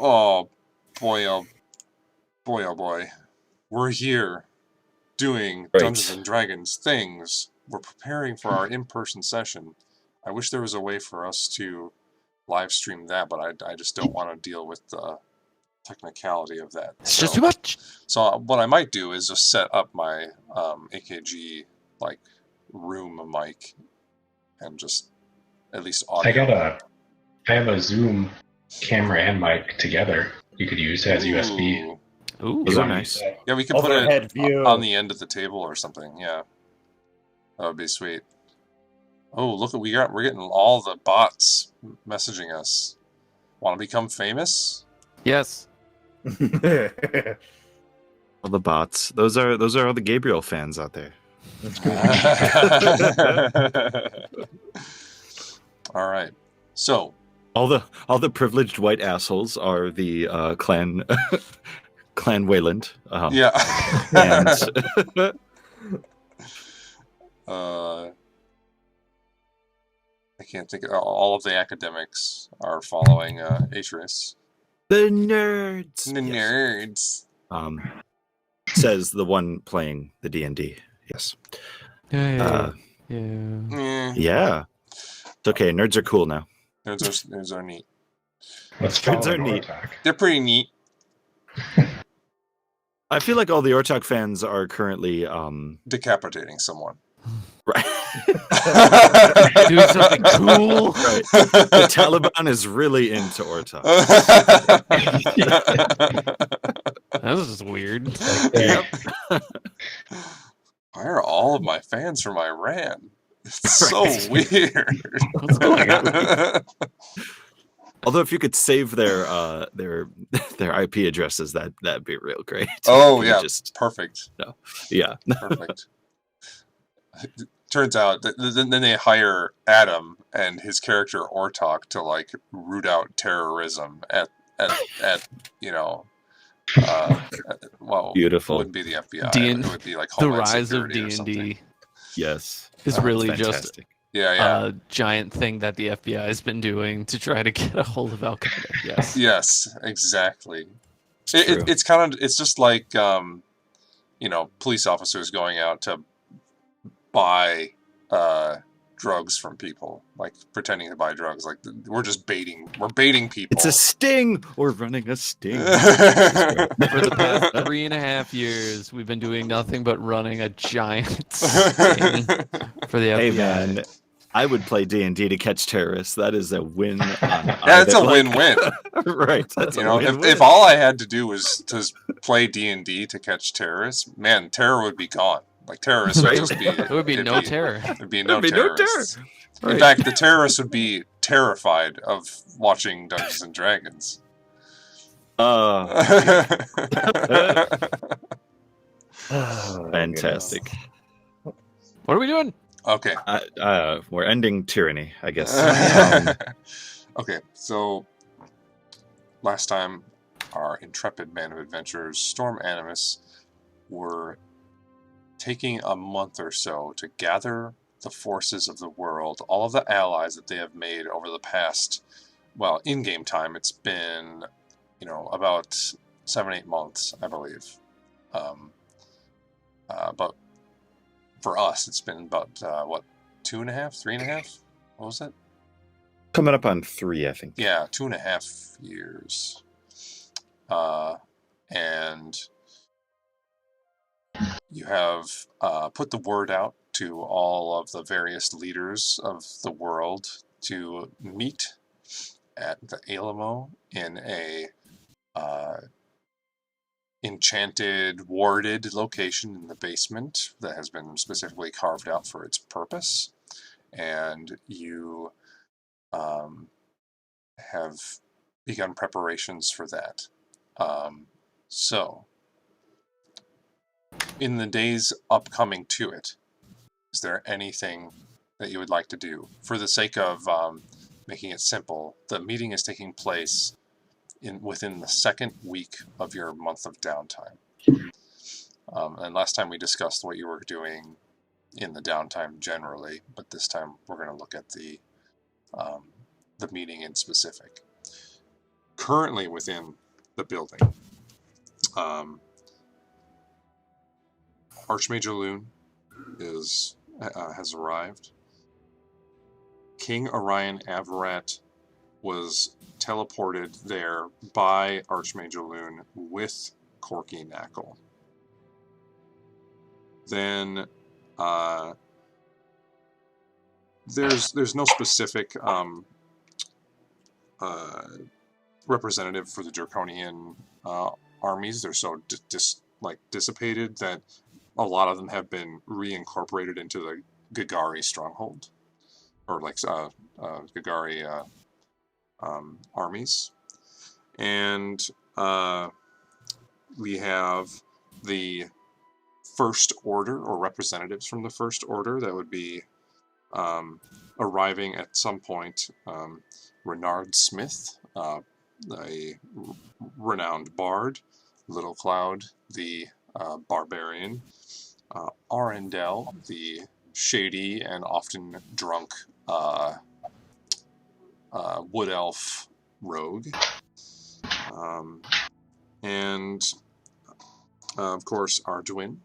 Oh boy, oh boy, oh boy. We're here doing Dungeons and Dragons things. We're preparing for our in-person session. I wish there was a way for us to live stream that, but I just don't want to deal with the technicality of that. It's just too much. So what I might do is just set up my AKG like room mic and just at least audio. I have a Zoom camera and mic together. You could use as USB. Ooh, those are nice. Yeah, we could put it on the end of the table or something. Yeah, that would be sweet. Oh, look what we're getting all the bots messaging us. Want to become famous? Yes. All the bots. Those are all the Gabriel fans out there. That's good. All right. So all the privileged white assholes are the clan Clan Wayland. Yeah. And I can't think of all of the academics are following Atreus. The nerds. The nerds. Says the one playing the D&D. Yes. Yeah. Yeah. It's okay. Nerds are cool now. Nerds are neat. Nerds are neat. They're pretty neat. I feel like all the Ortok fans are currently decapitating someone. Right. Doing something cool. Right. The Taliban is really into Ortok. That was just weird. Yep. Why are all of my fans from Iran? It's so weird. What's going on? Although if you could save their IP addresses, that'd be real great. Oh yeah, just perfect. No. Yeah, perfect. Turns out that then they hire Adam and his character Ortok to like root out terrorism at well, beautiful. It wouldn't be the FBI. It would be like the Homeland rise of Security D&D. Yes, is really just a giant thing that the FBI has been doing to try to get a hold of Al Qaeda. Yes. Yes, exactly. It's just like police officers going out to buy drugs from people, like pretending to buy drugs. Like we're baiting people. It's a sting. We're running a sting. For the past 3.5 years, we've been doing nothing but running a giant sting for the FBI. Hey man, I would play D&D to catch terrorists. That is a win. That's a win-win. Right. That's if all I had to do was to play D&D to catch terrorists, man, terror would be gone. Like terrorists would just be. There would be no terror. There'd be no terrorists. Right. In fact, the terrorists would be terrified of watching Dungeons and Dragons. Fantastic. What are we doing? Okay. We're ending tyranny, I guess. Okay, so last time our intrepid man of adventures, Storm Animus, were taking a month or so to gather the forces of the world, all of the allies that they have made over the past, well, in-game time, it's been, about 7-8 months, I believe. But for us, it's been about, 2.5, 3.5? What was it? Coming up on 3, I think. Yeah, 2.5 years. And you have put the word out to all of the various leaders of the world to meet at the Alamo in a enchanted, warded location in the basement that has been specifically carved out for its purpose. And you have begun preparations for that. So, in the days upcoming to it, is there anything that you would like to do? For the sake of making it simple, the meeting is taking place within the second week of your month of downtime. And last time we discussed what you were doing in the downtime generally, but this time we're going to look at the meeting in specific. currently within the building. Archmage Loon has arrived. King Orion Avarat was teleported there by Archmage Loon with Corky Knackle. Then there's no specific representative for the Draconian armies. They're so dissipated that a lot of them have been reincorporated into the Gagari stronghold, or Gagari armies. And we have the First Order, or representatives from the First Order, that would be arriving at some point. Renard Smith, a renowned bard. Little Cloud, the barbarian. Arendelle, the shady and often drunk wood elf rogue. And of course Arduin,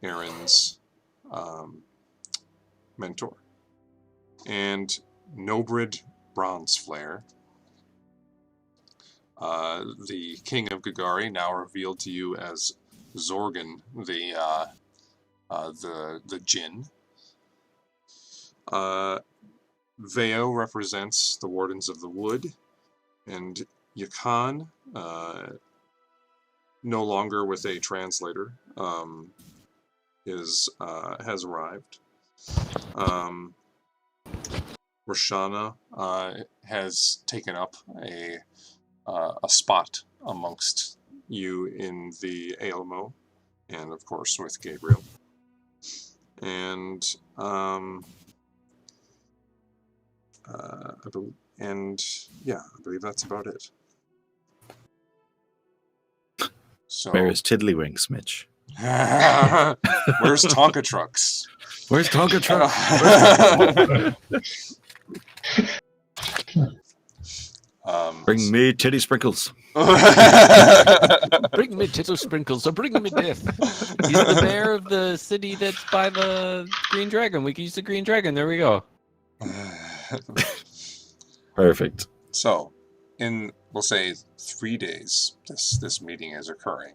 Aaron's mentor. And Nobrid Bronzeflare, the king of Gagari, now revealed to you as Zorgan, the Jinn. Veo represents the Wardens of the Wood, and Yakan, no longer with a translator, has arrived. Roshana has taken up a spot amongst you in the Aelmo, and of course with Gabriel. And I believe that's about it. So Where is Tiddlywinks, Mitch? where's Tonka Trucks? Where's Tonka Truck? Bring me titty sprinkles. Bring me tittle sprinkles, or bring me death. He's the mayor of the city that's by the Green Dragon. We can use the Green Dragon. There we go. Perfect. So, in, we'll say, 3 days, this meeting is occurring.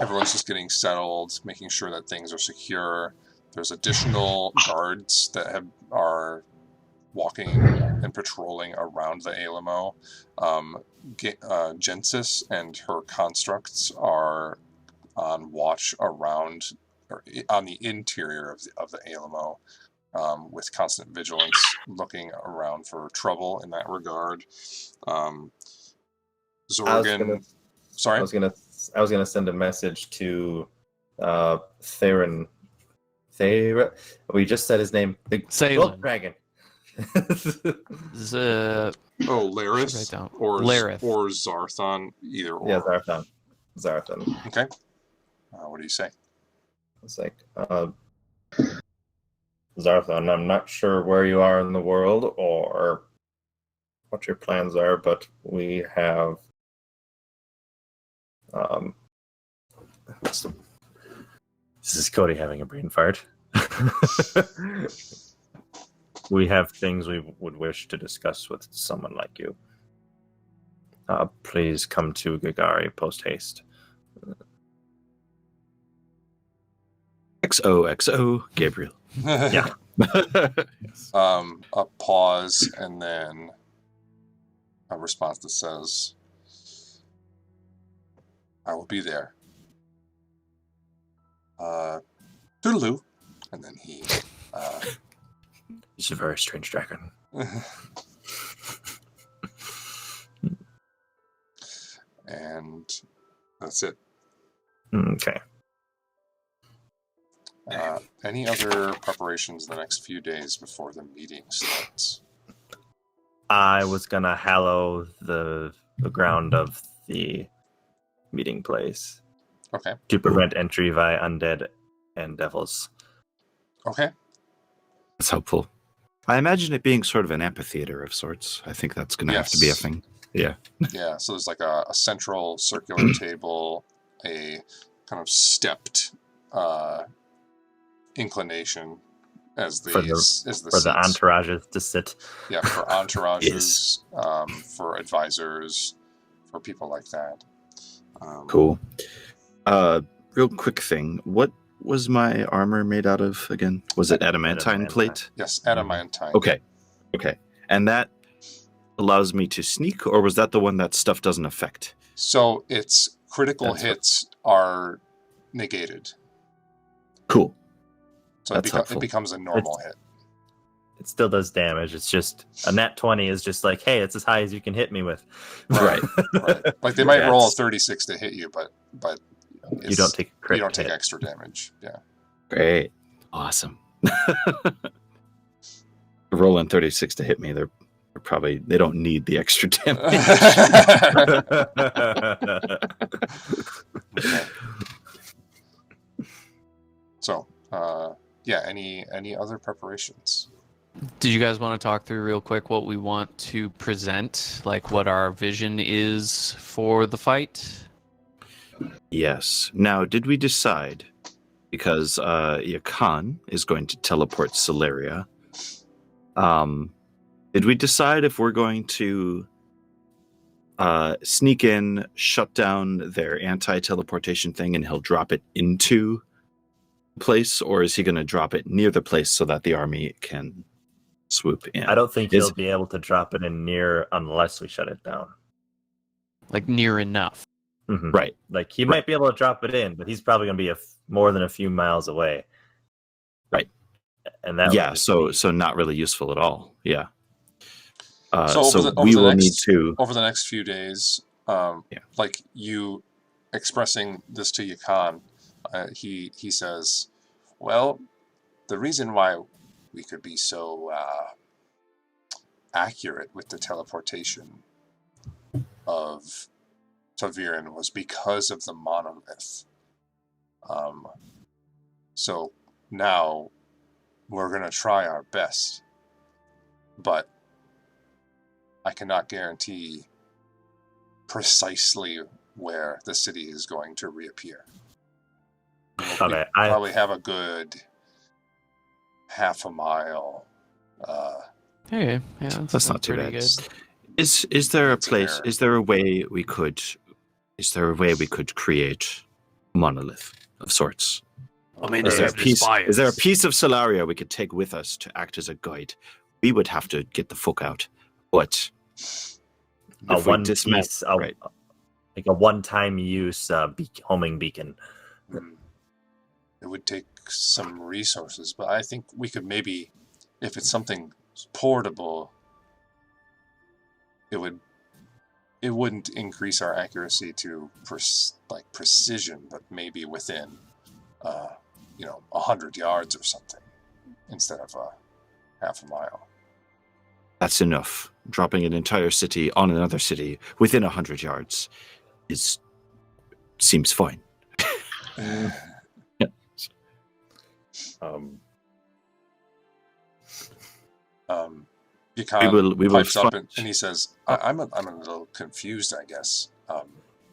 Everyone's just getting settled, making sure that things are secure. There's additional guards that are walking and patrolling around the Aelmo. Gensis and her constructs are on watch around, or on the interior of the Aelmo, with constant vigilance, looking around for trouble in that regard. Zorgan, sorry? I was gonna send a message to Theron. We just said his name. The Salem. Gold Dragon. Laris, or Lareth. or Zarthon, either or. Yeah, Zarthon. Okay. What do you say? It's like, Zarthon, I'm not sure where you are in the world or what your plans are, but we have This is Cody having a brain fart. We have things we would wish to discuss with someone like you. Please come to Gagari post-haste. XOXO, Gabriel. Yeah. Yes. A pause, and then a response that says, I will be there. Toodaloo. And then he... He's a very strange dragon. and that's it. Okay. Any other preparations the next few days before the meeting starts? I was gonna hallow the ground of the meeting place. Okay. To prevent entry via undead and devils. Okay. That's helpful. I imagine it being sort of an amphitheater of sorts. I think that's going to have to be a Yes. thing. Yeah. Yeah, so there's like a central circular table, a kind of stepped inclination as the For the- as the For the seats. entourages to sit. Yeah, for entourages, for advisors, for people like that. Cool. Real quick thing. What was my armor made out of again? Was it adamantine Adamantine. plate? Yes, adamantine. Okay. And that allows me to sneak, or was that the one that stuff doesn't affect? So its critical That's what- hits are negated. Cool. So That's it helpful. becomes a normal hit. It still does damage. It's just a nat 20 is just like, hey, it's as high as you can hit me with. Right. Right. Like they might roll a That's- 36 to hit you, but You don't take a crit you don't take hit. extra damage. Yeah. Great. Awesome. Rolling 36 to hit me, they're probably they don't need the extra damage. Okay. So, yeah. Any other preparations? Did you guys want to talk through real quick what we want to present, like what our vision is for the fight? Yes. Now, did we decide, because Yakan is going to teleport Celeria, did we decide if we're going to sneak in, shut down their anti-teleportation thing, and he'll drop it into the place, or is he going to drop it near the place so that the army can swoop in? I don't think Is- he'll be able to drop it in near unless we shut it down. Like near enough. Mhm. Right. Like he might be able to drop it in, but he's probably going to be more than a few miles away. Right. And that would Yeah, just so be- not really useful at all. Yeah. So over So the- over we the will next- need to. Over the next few days, Yeah. like you expressing this to Yakan, he says, well, the reason why we could be so accurate with the teleportation of Taviran was because of the monolith. So now we're going to try our best, but I cannot guarantee precisely where the city is going to reappear. Okay, We probably have a good half a mile. Okay, yeah, That's not too pretty bad. good. Is there a It's an place? error. Is there a way we could? Is there a way we could create a monolith of sorts? I mean, Is they there a have the piece? Is there a spires. piece of Solaria we could take with us to act as a guide? We would have to get the fuck out, but a if we one dismantle- piece, right. like a one-time use homing beacon. It would take some resources, but I think we could maybe, if it's something portable, it wouldn't increase our accuracy to precision, but maybe within 100 yards or something instead of half a mile. That's enough. Dropping an entire city on another city within 100 yards seems fine. Yakan We will pipes up find- and he says, I'm a little confused, I guess,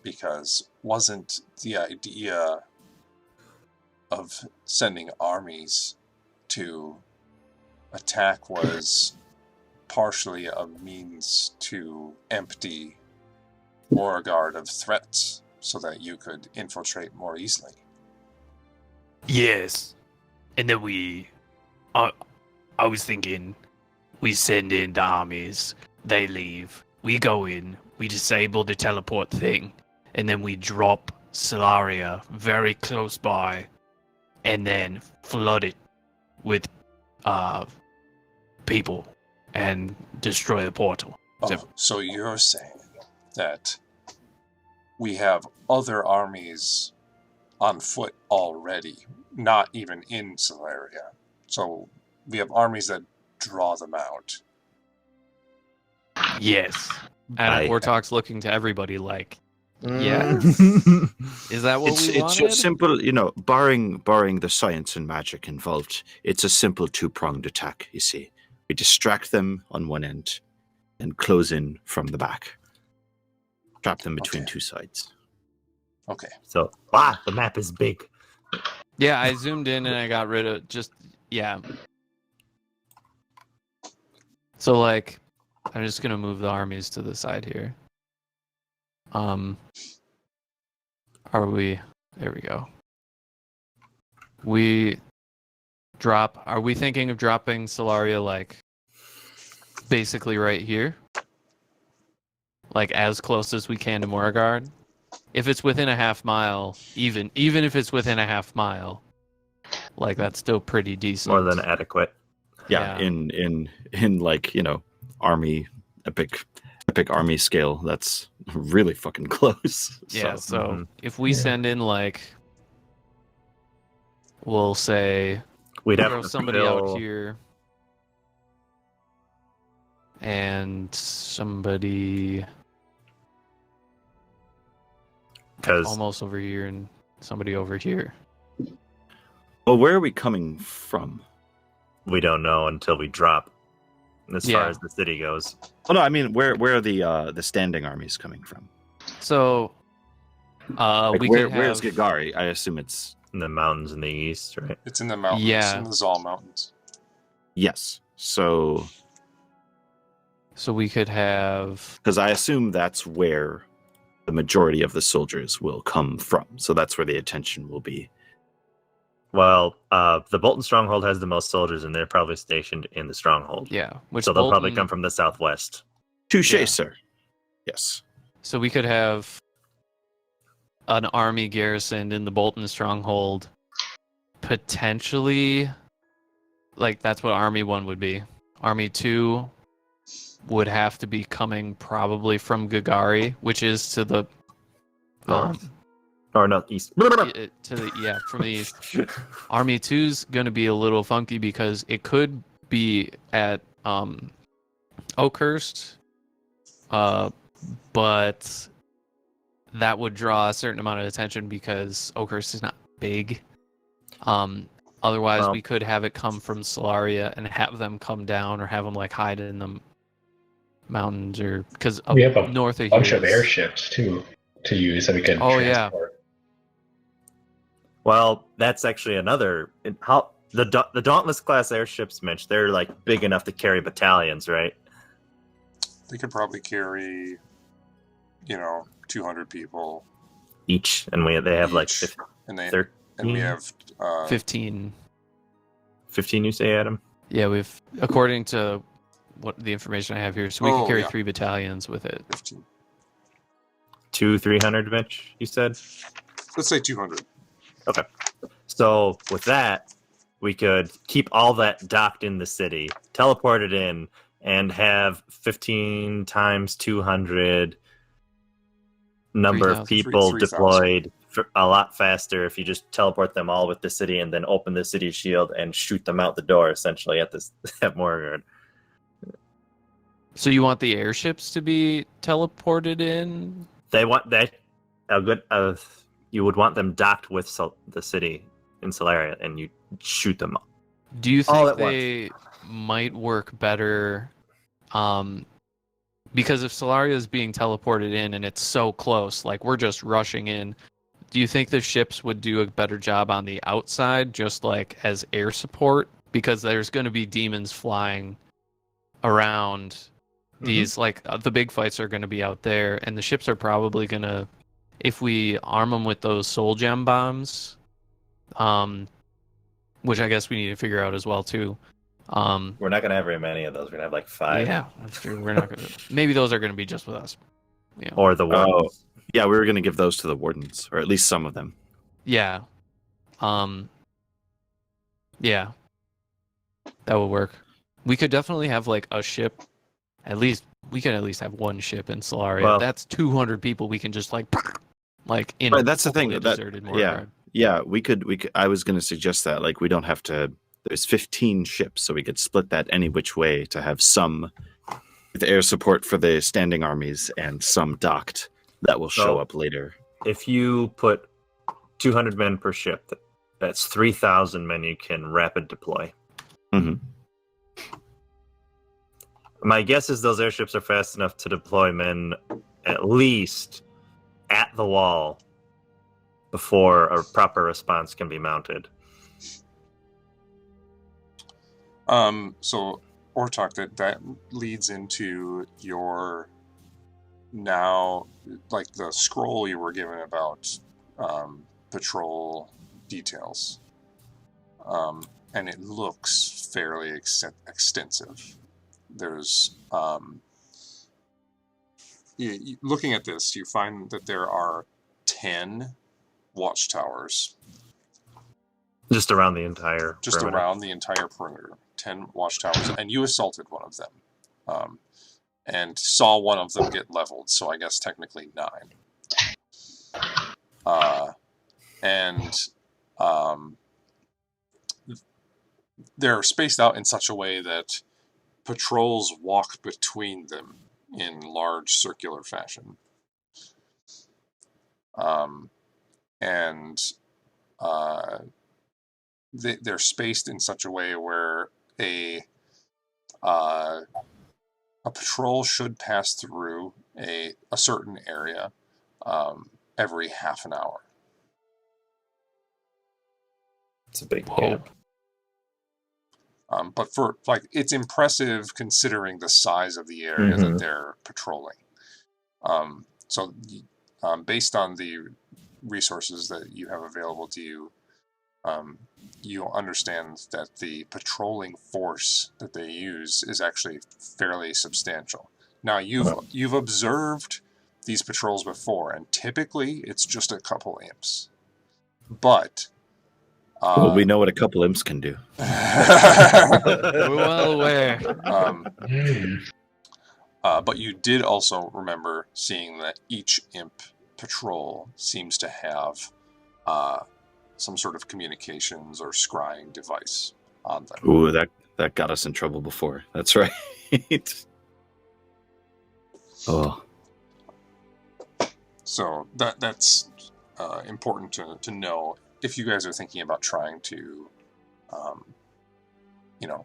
because wasn't the idea of sending armies to attack was partially a means to empty Moragard of threats so that you could infiltrate more easily? Yes. And then I was thinking, we send in the armies, they leave, we go in, we disable the teleport thing, and then we drop Solaria very close by, and then flood it with people and destroy the portal. So you're saying that we have other armies on foot already, not even in Solaria. So we have armies that draw them out. Yes. And I- Wartalk's looking to everybody like, yeah, is that what It's we wanted? just simple, barring the science and magic involved. It's a simple two-pronged attack. You see, We distract them on one end and close in from the back. Trap them between Okay. two sides. Okay. So, the map is big. Yeah, I zoomed in and I got rid of So like, I'm just gonna move the armies to the side here. Are we? There we go. Are we thinking of dropping Solaria like basically right here? Like as close as we can to Moragard? If it's within a half mile, even if it's within a half mile, like that's still pretty decent. More than adequate. Yeah, in like, army epic army scale, that's really fucking close. Yeah, so mhm. if we send in like, we'll say We'd have throw to somebody out fill- here and somebody because almost over here and somebody over here. Well, where are we coming from? we don't know until we drop. As Yeah. far as the city goes, Oh no, I mean where are the standing armies coming from? So Like, we where's could have Gagari? I assume it's in the mountains in the east, right? It's in the mountains. Yeah. In the Zal Mountains. yes. So we could have because I assume that's where the majority of the soldiers will come from. So that's where the attention will be. Well, the Bolton stronghold has the most soldiers, and they're probably stationed in the stronghold. which So they'll probably Bolton- come from the southwest. Touche, Yeah. sir. Yes. So we could have an army garrisoned in the Bolton stronghold, potentially. Like that's what Army 1 would be. Army 2 would have to be coming probably from Gagari, which is to the Or not east. from the east. Army 2's going to be a little funky because it could be at Oakhurst, but that would draw a certain amount of attention because Oakhurst is not big. Otherwise, Well- we could have it come from Solaria and have them come down, or have them like hide in the mountains, or because We have a north of bunch here of is- airships too to use that we can Oh, yeah. transport. Well, that's actually another. How the Dauntless class airships, Mitch? They're like big enough to carry battalions, right? They could probably carry, 200 people. Each, and they have like Each. And they 13, and we have 15. 15. You say, Adam? Yeah, we've according to what the information I have here, so we Oh, could carry yeah. 3 battalions with it. 15. 200-300, Mitch. You said. Let's say 200. Okay. So with that, we could keep all that docked in the city, teleport it in, and have 15 times 200 number of 3,000. people 3,000. deployed a lot faster if you just teleport them all with the city and then open the city shield and shoot them out the door, essentially, at Moragard. So you want the airships to be teleported in? They want that a good. You would want them docked with the city in Solaria, and you shoot them up. Do you All think at once. they might work better? Because if Solaria is being teleported in and it's so close, like we're just rushing in, do you think the ships would do a better job on the outside, just like as air support? Because there's going to be demons flying around. These the big fights are going to be out there, and the ships are probably going to, if we arm them with those soul gem bombs, which I guess we need to figure out as well too. We're not gonna have very many of those. We're gonna have like 5. Yeah, that's true. We're not gonna. Maybe those are going to be just with us. Yeah. Or the Oh. ones. Yeah, we were going to give those to the wardens, or at least some of them. Yeah. Yeah. That would work. We could definitely have like a ship. We can at least have one ship in Solaria. Well- That's 200 people. We can just like in. Right, that's the thing, fully that- deserted yeah. Moragard. Yeah, we could. I was going to suggest that, like, we don't have to. There's 15 ships, so we could split that any which way to have some with air support for the standing armies and some docked that will show So- up later. If you put 200 men per ship, that's 3,000 men you can rapid deploy. Mhm. My guess is those airships are fast enough to deploy men at least at the wall before a proper response can be mounted. So Ortok, that leads into your now, like the scroll you were given about patrol details, and it looks fairly extensive. There's looking at this, you find that there are 10 watchtowers Just around the entire perimeter. around the entire perimeter. 10 watchtowers, and you assaulted one of them, and saw one of them get leveled. So I guess technically 9. They're spaced out in such a way that patrols walk between them in large circular fashion. They're spaced in such a way where a patrol should pass through a certain area every half an hour. It's a big Whoa. gap. But for it's impressive considering the size of the area that they're patrolling. So based on the resources that you have available to you, you understand that the patrolling force that they use is actually fairly substantial. Now you've observed these patrols before, and typically it's just a couple imps. But well, we know what a couple imps can do. We're well aware. But you did also remember seeing that each imp patrol seems to have some sort of communications or scrying device on them. Ooh, that got us in trouble before. That's right. Oh. So that's important to know if you guys are thinking about trying to,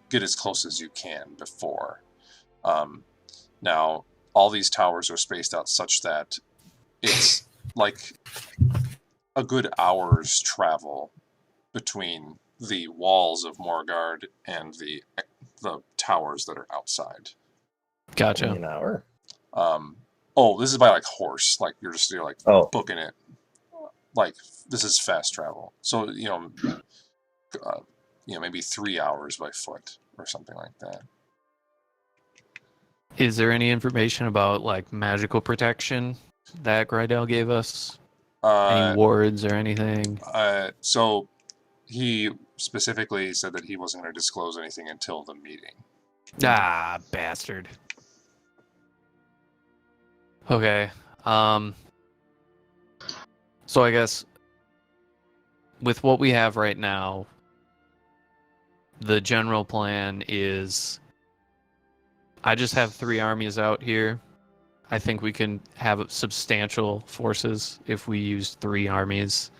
get as close as you can before. Now, all these towers are spaced out such that it's like a good hour's travel between the walls of Moragard and the towers that are outside. Gotcha. An hour. This is by horse. You're booking it. This is fast travel. So maybe 3 hours by foot or something like that. Is there any information about magical protection that Grydell gave us? Any wards or anything? So he specifically said that he wasn't going to disclose anything until the meeting. Ah, bastard. Okay. So I guess with what we have right now, the general plan is I just have 3 armies out here. I think we can have substantial forces if we use 3 armies.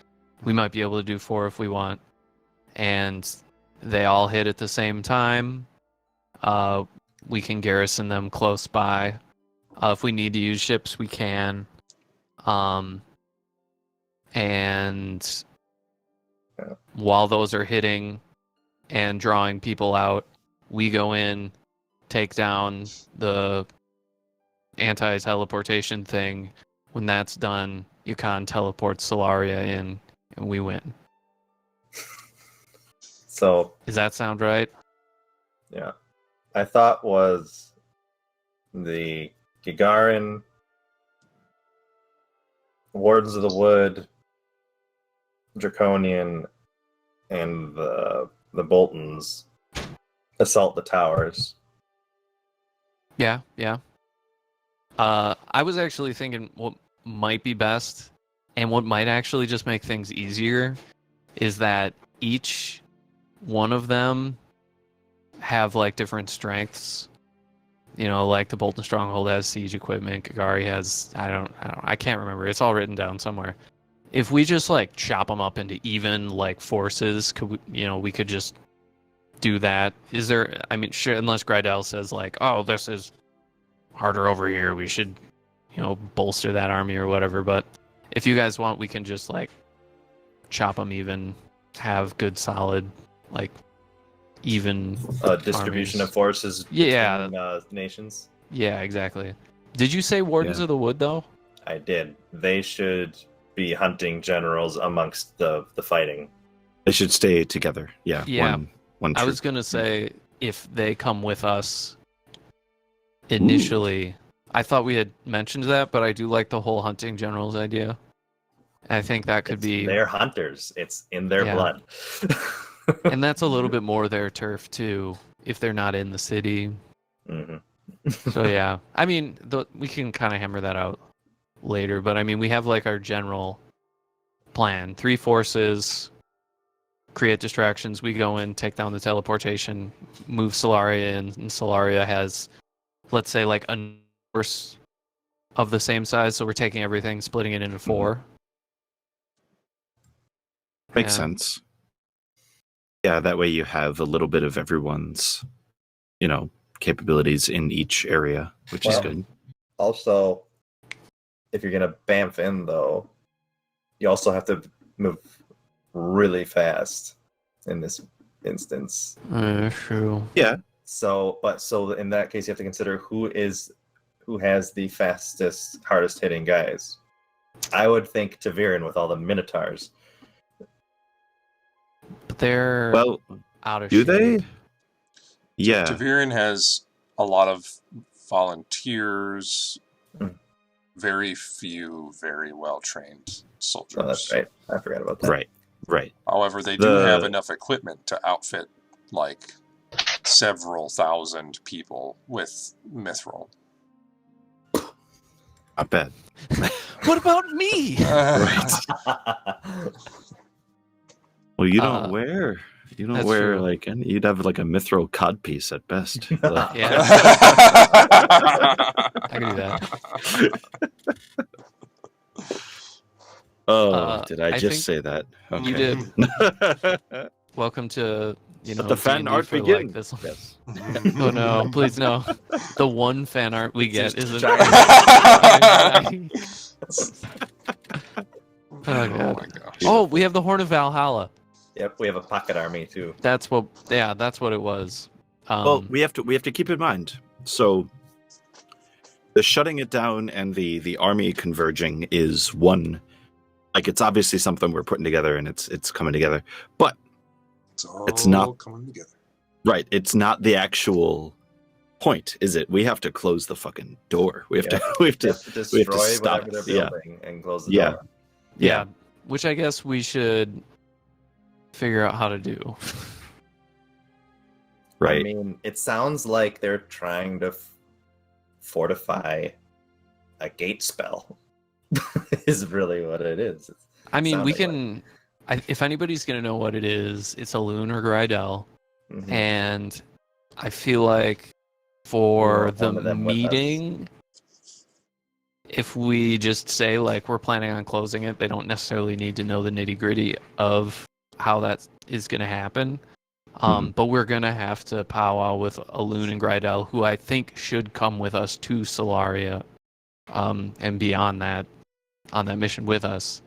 We might be able to do 4 if we want. And they all hit at the same time. We can garrison them close by. If we need to use ships, we can. And while those are hitting and drawing people out, we go in, take down the anti-teleportation thing. When that's done, Yukon teleports Solaria in, and we win. So, Does that sound right? yeah. I thought was the Gagarin, Wardens of the Wood, Draconian, and the Boltons assault the towers. Yeah. I was actually thinking what might be best, and what might actually just make things easier, is that each one of them have different strengths. The Bolton Stronghold has siege equipment. Gagari has I can't remember. It's all written down somewhere. If we just chop them up into even forces, we could just do that. Is there? I mean, sure. Unless Grydell says like, "Oh, this is harder over here. We should, bolster that army or whatever." But if you guys want, we can just like chop them even. Have good, solid, like even distribution armies. of forces Yeah. between nations. Yeah, exactly. Did you say Wardens of the Wood though? I did. They should be hunting generals amongst the fighting. They should stay together. Yeah. Yeah. One I troop. was gonna say if they come with us initially. I thought we had mentioned that, but I do like the whole hunting generals idea. I think that could be. They're hunters. It's in their Yeah. blood. And that's a little bit more their turf too, if they're not in the city. hmm So yeah, I mean, we can kind of hammer that out later. But I mean, we have like our general plan: 3 forces, create distractions. We go in, take down the teleportation, move Solaria in, and Solaria has, let's say, like a force of the same size. So we're taking everything, splitting it into 4. Makes Yeah. sense. Yeah, that way you have a little bit of everyone's, capabilities in each area, which is Well, good. Also, if you're gonna bamf in, though, you also have to move really fast in this instance. True. Yeah. So in that case, you have to consider who has the fastest, hardest hitting guys. I would think Taviran with all the Minotaurs. But they're Well, out of do shape. they? Yeah. Taviran has a lot of volunteers, Mm. very few very well trained soldiers. Oh, that's right. I forgot about that. Right. However, they do have enough equipment to outfit like several thousand people with mithril. Not bad. What about me? Right. Well, you don't Uh, wear. You don't that's wear true. you'd have like a mithril codpiece at best. Like, Yeah, I can do that. oh, did I I just think say that? You Okay. did. Welcome to Let the fan D&D art for, begin. Like, this one. Yes. Oh no, please no. The one fan art we get Just isn't. giant- Oh god. Oh my gosh. Oh, we have the Horn of Valhalla. Yep, we have a pocket army too. That's what. Yeah, that's what it was. Well, we have to keep in mind. So the shutting it down and the army converging is one. Like, it's obviously something we're putting together and it's coming together. But it's all not- coming together. right, it's not the actual point, is it? We have to close the fucking door. We have to You have to we have to destroy stop whatever it. they're Yeah. building and close the Yeah. door. yeah, which I guess we should figure out how to do. Right. I mean, it sounds like they're trying to fortify a gate spell. Is really what it is. I mean, we Sounding can. If anybody's gonna know what it is, it's a Loon or Grydell. Mhm. And I feel like for want the one of them with us. meeting, if we just say like we're planning on closing it, they don't necessarily need to know the nitty gritty of how that is going to happen. But we're going to have to powwow with Alun and Grydell, who I think should come with us to Solaria, and be on that mission with us,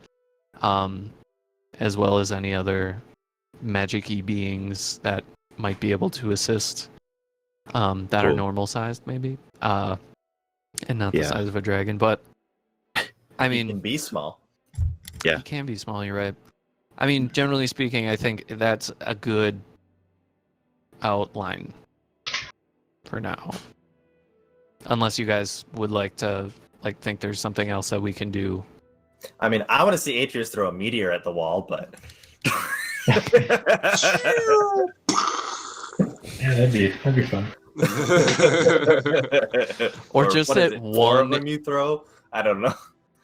as well as any other magic-y beings that might be able to assist, that are Cool. normal sized maybe, and not the Yeah. size of a dragon. But I It mean, can be small. Yeah. it can be small. You're right. I mean, generally speaking, I think that's a good outline for now. Unless you guys would like to think there's something else that we can do. I mean, I want to see Atreus throw a meteor at the wall, but Yeah, that'd be fun. Or just what is at it, 4 of one- them you throw. I don't know.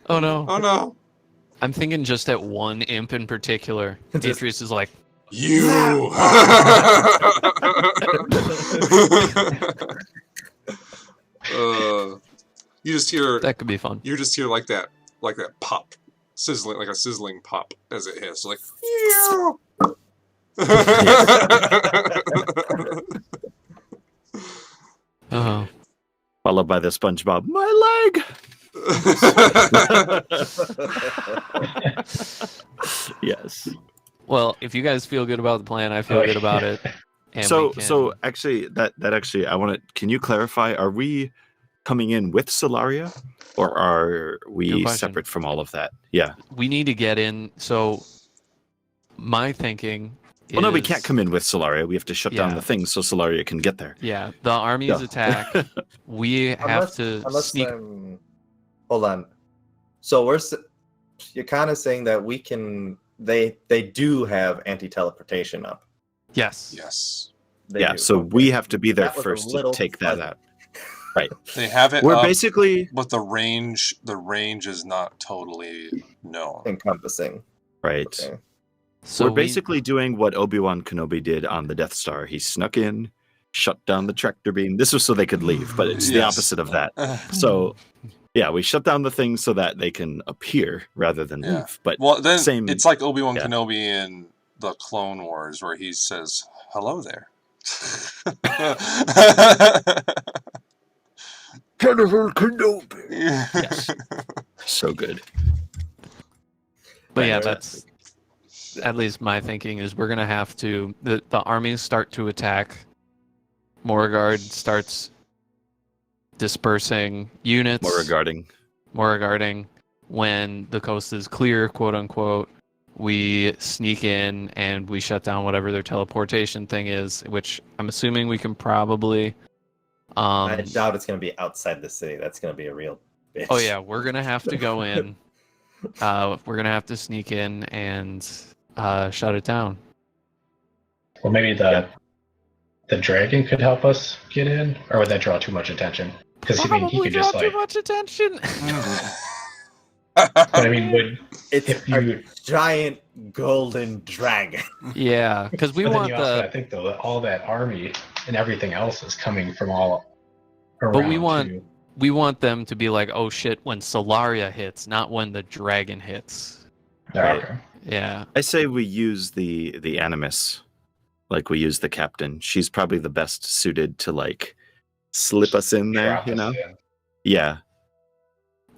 Oh no! Oh no! I'm thinking just at one imp in particular. Just- Atreus is like, You! You just hear that could be fun. you just hear like that pop, sizzling, like a sizzling pop as it hits, like followed by the SpongeBob, my leg. Yes. Well, if you guys feel good about the plan, I feel good about it. And So we can... so actually that actually I want to. Can you clarify? Are we coming in with Solaria, or are Good we question. separate from all of that? Yeah. we need to get in. So my thinking is... Well, no, we can't come in with Solaria. We have to shut down Yeah. the thing so Solaria can get there. Yeah, the armies Yeah. attack. We have to sneak. Hold on. So you're kind of saying that we can. They do have anti-teleportation up. Yes. Yes. They Yeah, do. so Okay. we have to be there That was a first to little take that fuzzy. out. Right. They have it We're up, basically but the range is not totally known. encompassing. right. Okay. So We're basically doing what Obi-Wan Kenobi did on the Death Star. He snuck in, shut down the tractor beam. This was so they could leave, but it's the Yes. opposite of that. So, yeah, we shut down the thing so that they can appear rather than Yeah. leave. But Well, then same. it's like Obi-Wan yeah. Kenobi in the Clone Wars, where he says, "Hello there." Jennifer Kenobi. Yes. So good. But yeah, Right. that's at least my thinking is we're gonna have to. The armies start to attack. Moragard starts dispersing units. More regarding. Moragarding. When the coast is clear, quote unquote, we sneak in and we shut down whatever their teleportation thing is, which I'm assuming we can probably. I doubt it's going to be outside the city. That's going to be a real bitch. Oh yeah, we're gonna have to go in. We're gonna have to sneak in and shut it down. Well, maybe the dragon could help us get in, or would that draw too much attention? Because I mean, he could just like. too much attention. But I mean, would It's if a you? giant golden dragon. Yeah, because we But then want you also the. gotta think though that all that army and everything else is coming from all around. we want- too. We want them to be like, oh shit, when Solaria hits, not when the dragon hits. Right. Okay. Yeah. I say we use the Animus, like we use the captain. She's probably the best suited to like slip us in there, Drop you us know? in. Yeah.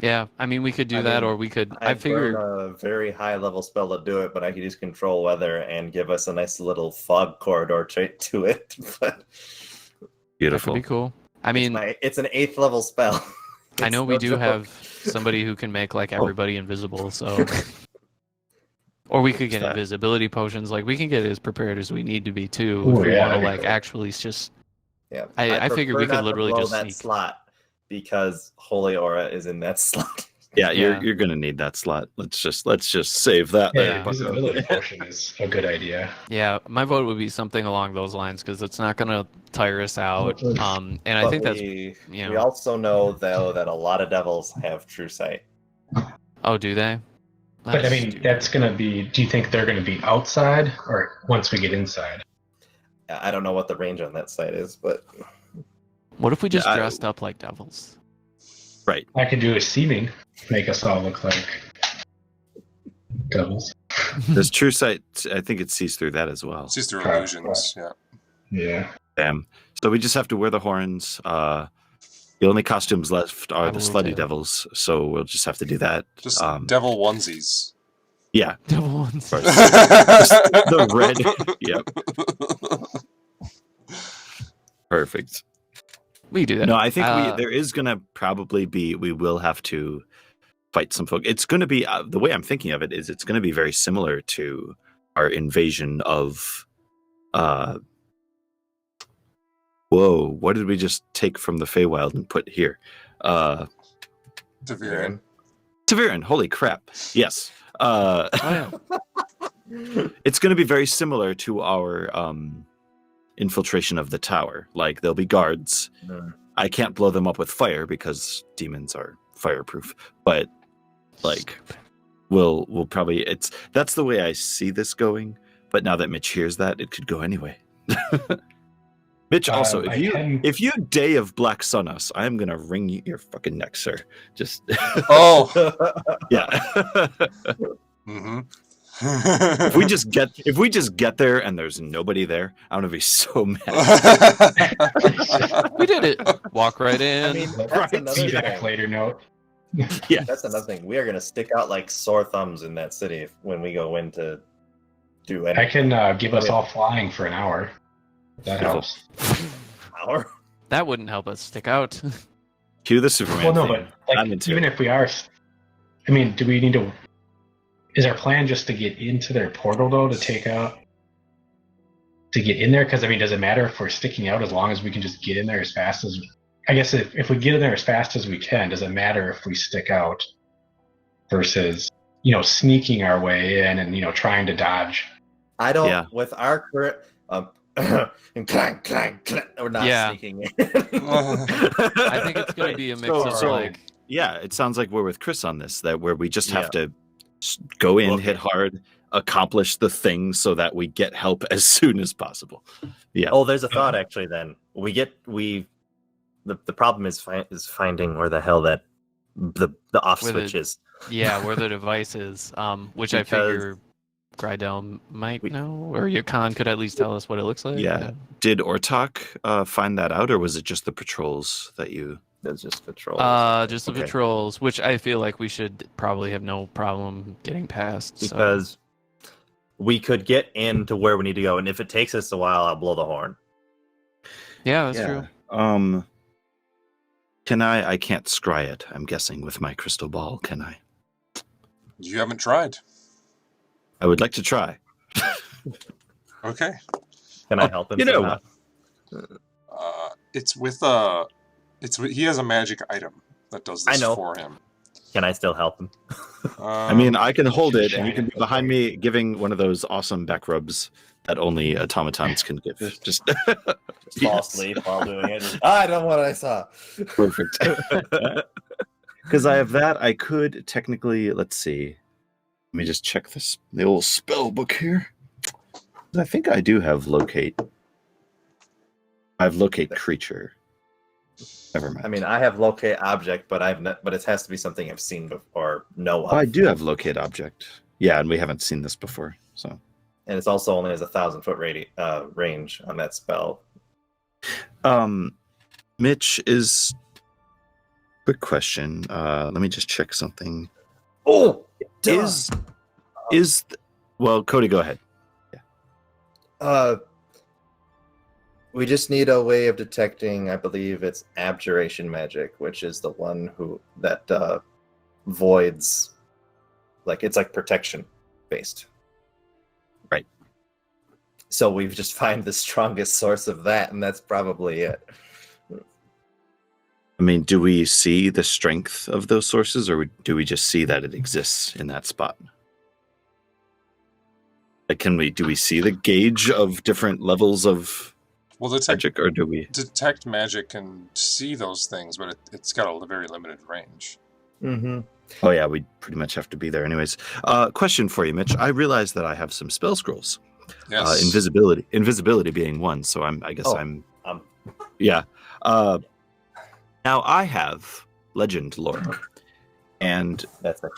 Yeah. I mean, we could do I that, mean, or we could. I I figure. burn a very high level spell to do it, but I could use control weather and give us a nice little fog corridor to it. But That could Beautiful. be cool. I mean, it's an 8th level spell. I know It's we no do joke. have somebody who can make like everybody invisible, so. Or we could get that? invisibility potions. Like we can get as prepared as we need to be too. Ooh, if we yeah, want to that'd be like cool. actually just. Yeah, I figure we prefer could not to literally blow just that sneak. slot because Holy Aura is in that slot. Yeah, Yeah. you're gonna need that slot. Let's just save that Yeah, there. Yeah. invisibility potion is a good idea. Yeah, my vote would be something along those lines because it's not gonna tire us out. And I But think that's we you know. also know though that a lot of devils have true sight. Oh, do they? But I That's mean, stupid. that's gonna be. Do you think they're gonna be outside or once we get inside? I don't know what the range on that site is, but What if we just Yeah, dressed up like devils? I could do a seeming, make us all look like devils. There's true sight. I think it sees through that as well. It's just through Right, illusions. Yeah. Yeah. Damn. So we just have to wear the horns. The only costumes left are I the will slutty too. devils, so we'll just have to do that. Just Devil. devil onesies. Yeah, Devil ones. Right. the red. Yep, perfect. We can do that. No, I think Uh, there is gonna probably be. We will have to fight some folk. It's gonna be the way I'm thinking of it is it's gonna be very similar to our invasion of. Whoa! What did we just take from the Feywild and put here? Devirin. Taviran. Holy crap! Yes. Oh, yeah. It's going to be very similar to our infiltration of the tower. Like there'll be guards. I can't blow them up with fire because demons are fireproof. But like, we'll probably that's the way I see this going. But now that Mitch hears that, it could go anyway. Mitch, also, if you day of Black Sun us, I'm gonna wring your fucking neck, sir. Just Oh. yeah. Mm-hmm. If we just get there and there's nobody there, I'm gonna be so mad. We did it. Walk right in. I mean, that's Right. another See back thing. later note. Yeah. That's another thing. We are gonna stick out like sore thumbs in that city when we go in to do I anything. can give us all flying for an hour. That Beautiful. helps. Hour. That wouldn't help us stick out. Cue the Superman Well, no, theme. but I'm like, into even it. if we are, I mean, do we need to? Is our plan just to get into their portal though, to take out, to get in there? Because I mean, does it matter if we're sticking out as long as we can just get in there as fast as? I guess if we get in there as fast as we can, does it matter if we stick out versus sneaking our way in and trying to dodge? I don't. Yeah. With our current, clank, clank, clank, we're not Yeah. sneaking in. I think it's going to be a mix of So- like, Yeah, it sounds like we're with Chris on this, that where we just have to go in, Look hit it. hard, accomplish the thing so that we get help as soon as possible. Yeah. Oh, there's a thought actually. Then the problem is finding where the hell that the off Where the- switch is. yeah, where the device is, which I Because figure Grydel might we- know, or Yukon could at least tell us what it looks like. Yeah. Did Ortok find that out, or was it just the patrols that you? That's just patrol. Just the Okay. patrols, which I feel like we should probably have no problem getting past. so- Because we could get into where we need to go, and if it takes us a while, I'll blow the horn. yeah, that's true. Can I can't scry it, I'm guessing, with my crystal ball, can I? You haven't tried. I would like to try. Okay. Can I help him? you know somehow? It's with he has a magic item that does I this know. for him. Can I still help him? I mean, I can hold it, and shine you can it be behind me giving one of those awesome back rubs that only automatons can give. Just Just fall Yes. asleep while doing it. I don't know what I saw. perfect. Because I have that, I could technically, let's see. Let me just check the old spell book here. I think I do have locate. I have locate creature. Never mind. I mean, I have locate object, but but it has to be something I've seen before, know of. I do have locate object. Yeah, and we haven't seen this before, so. And it's also only has 1,000-foot range on that spell. Mitch, is quick question. Let me just check something. Oh, Well, Cody, go ahead. we just need a way of detecting. I believe it's abjuration magic, which is the one that voids, like it's like protection based. Right. So we've just find the strongest source of that, and that's probably it. I mean, do we see the strength of those sources, or do we just see that it exists in that spot? Like, do we see the gauge of different levels of Well, magic, or do we? detect magic can see those things, but it's got a very limited range. Mm-hmm. Oh yeah, we pretty much have to be there anyways. Question for you, Mitch. I realize that I have some spell scrolls. Yes. Invisibility being one. So I guess Oh, I'm. um. Yeah. Now I have legend lore, and That's a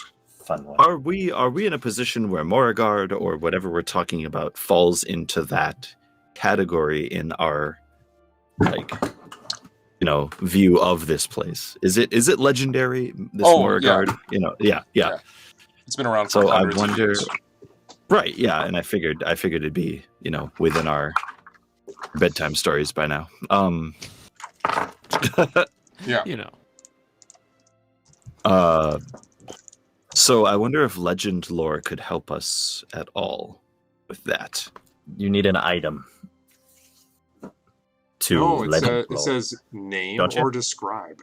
fun one. are we in a position where Moragard or whatever we're talking about falls into that category in our view of this place? Is it legendary? This Oh, Moragard, yeah. It's been around for So I hundreds of wonder, years. right? Yeah, and I figured it'd be within our bedtime stories by now. Yeah. So I wonder if legend lore could help us at all with that. You need an item to No, legend it says name Don't you? or describe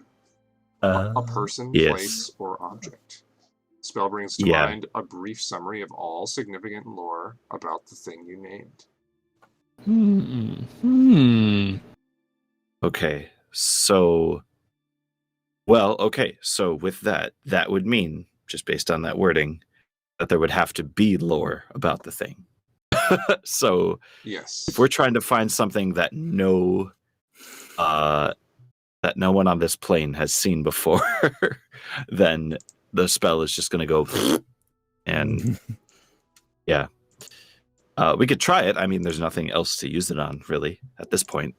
roll. a person, Yes. place, or object. Spell brings to Yeah. mind a brief summary of all significant lore about the thing you named. Okay, so with that would mean, just based on that wording, that there would have to be lore about the thing. So Yes. if we're trying to find something that no one on this plane has seen before, then the spell is just going to go and Yeah. We could try it. I mean, there's nothing else to use it on, really, at this point.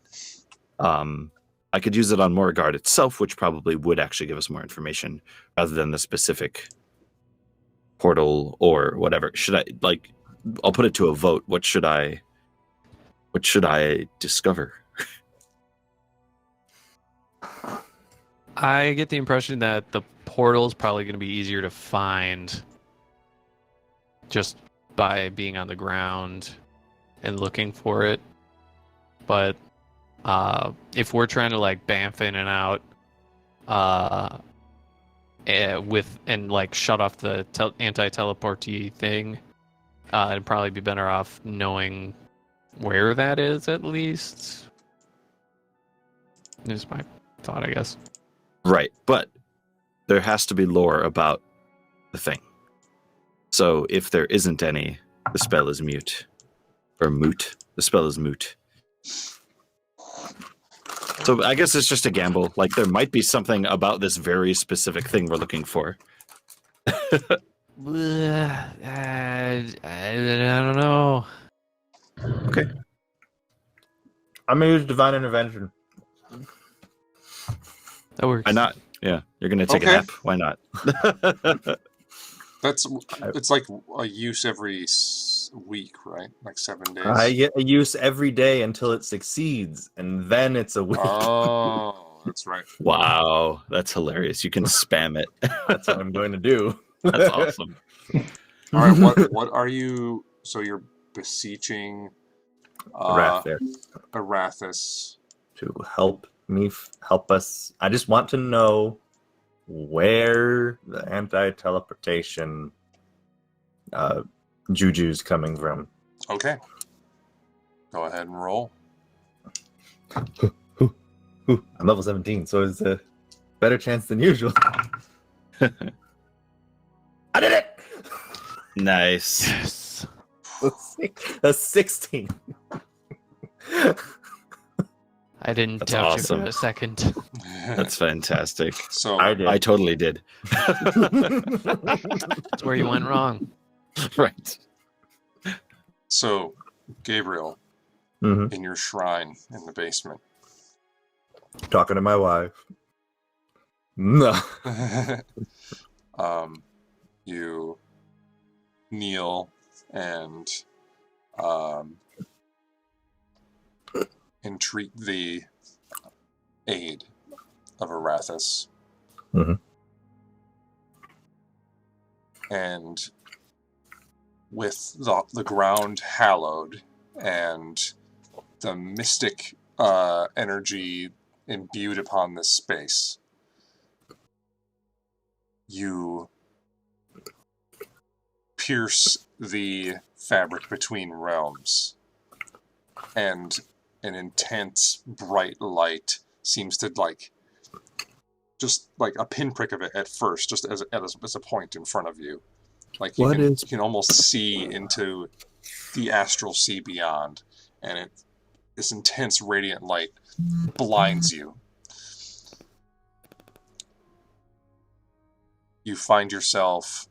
I could use it on Moragard itself, which probably would actually give us more information rather than the specific portal or whatever. Should I, like, I'll put it to a vote. What should I discover? I get the impression that the portal is probably going to be easier to find just by being on the ground and looking for it. But if we're trying to like bamf in and out and like shut off the anti-teleporty thing, it'd probably be better off knowing where that is at least. Is my thought, I guess. Right, but there has to be lore about the thing. So if there isn't any, the spell is mute. Or moot. The spell is moot. So I guess it's just a gamble. Like, there might be something about this very specific thing we're looking for. I don't know. Okay. I'm gonna use divine intervention. That works. Why not? Yeah, you're going to take a Okay. nap. Why not? It's like a use every week, right? Like 7 days. I get a use every day until it succeeds, and then it's a week. Oh, that's right. Wow, that's hilarious. You can spam it. That's what I'm going to do. That's awesome. All right, what are you? So you're beseeching Wrath there Arathis. to help us. I just want to know where the anti-teleportation juju's coming from. Okay. Go ahead and roll. I'm level 17, so it's a better chance than usual. I did it! Nice. Yes. A 16. I didn't That's doubt awesome. you for a second. That's fantastic. So I did. I totally did. That's where you went wrong. Right. So Gabriel, Mhm. in your shrine in the basement. Talking to my wife. No. You kneel and entreat the aid of Arathis. Mhm. And with the ground hallowed and the mystic energy imbued upon this space, you pierce the fabric between realms, and an intense bright light seems to just like a pinprick of it at first, just as a point in front of you. Like you can almost see into the astral sea beyond, and this intense radiant light blinds you. You find yourself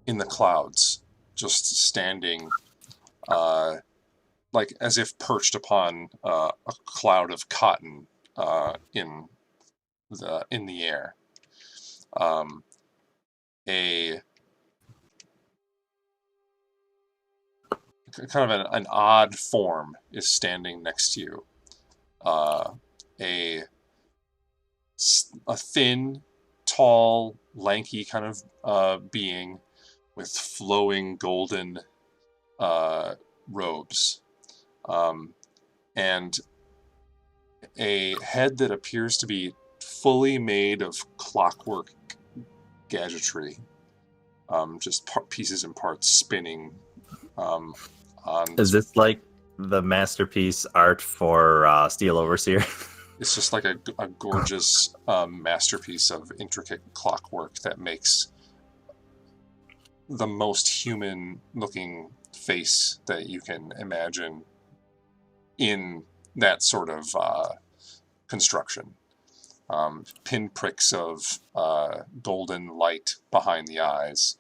in the clouds, just standing, like as if perched upon a cloud of cotton in the air. A kind of an odd form is standing next to you. A thin, tall, lanky kind of being with flowing golden robes, and a head that appears to be fully made of clockwork gadgetry, just pieces and parts spinning on. Is this like the masterpiece art for Steel Overseer? It's just like a gorgeous masterpiece of intricate clockwork that makes the most human-looking face that you can imagine in that sort of construction. Pinpricks of golden light behind the eyes,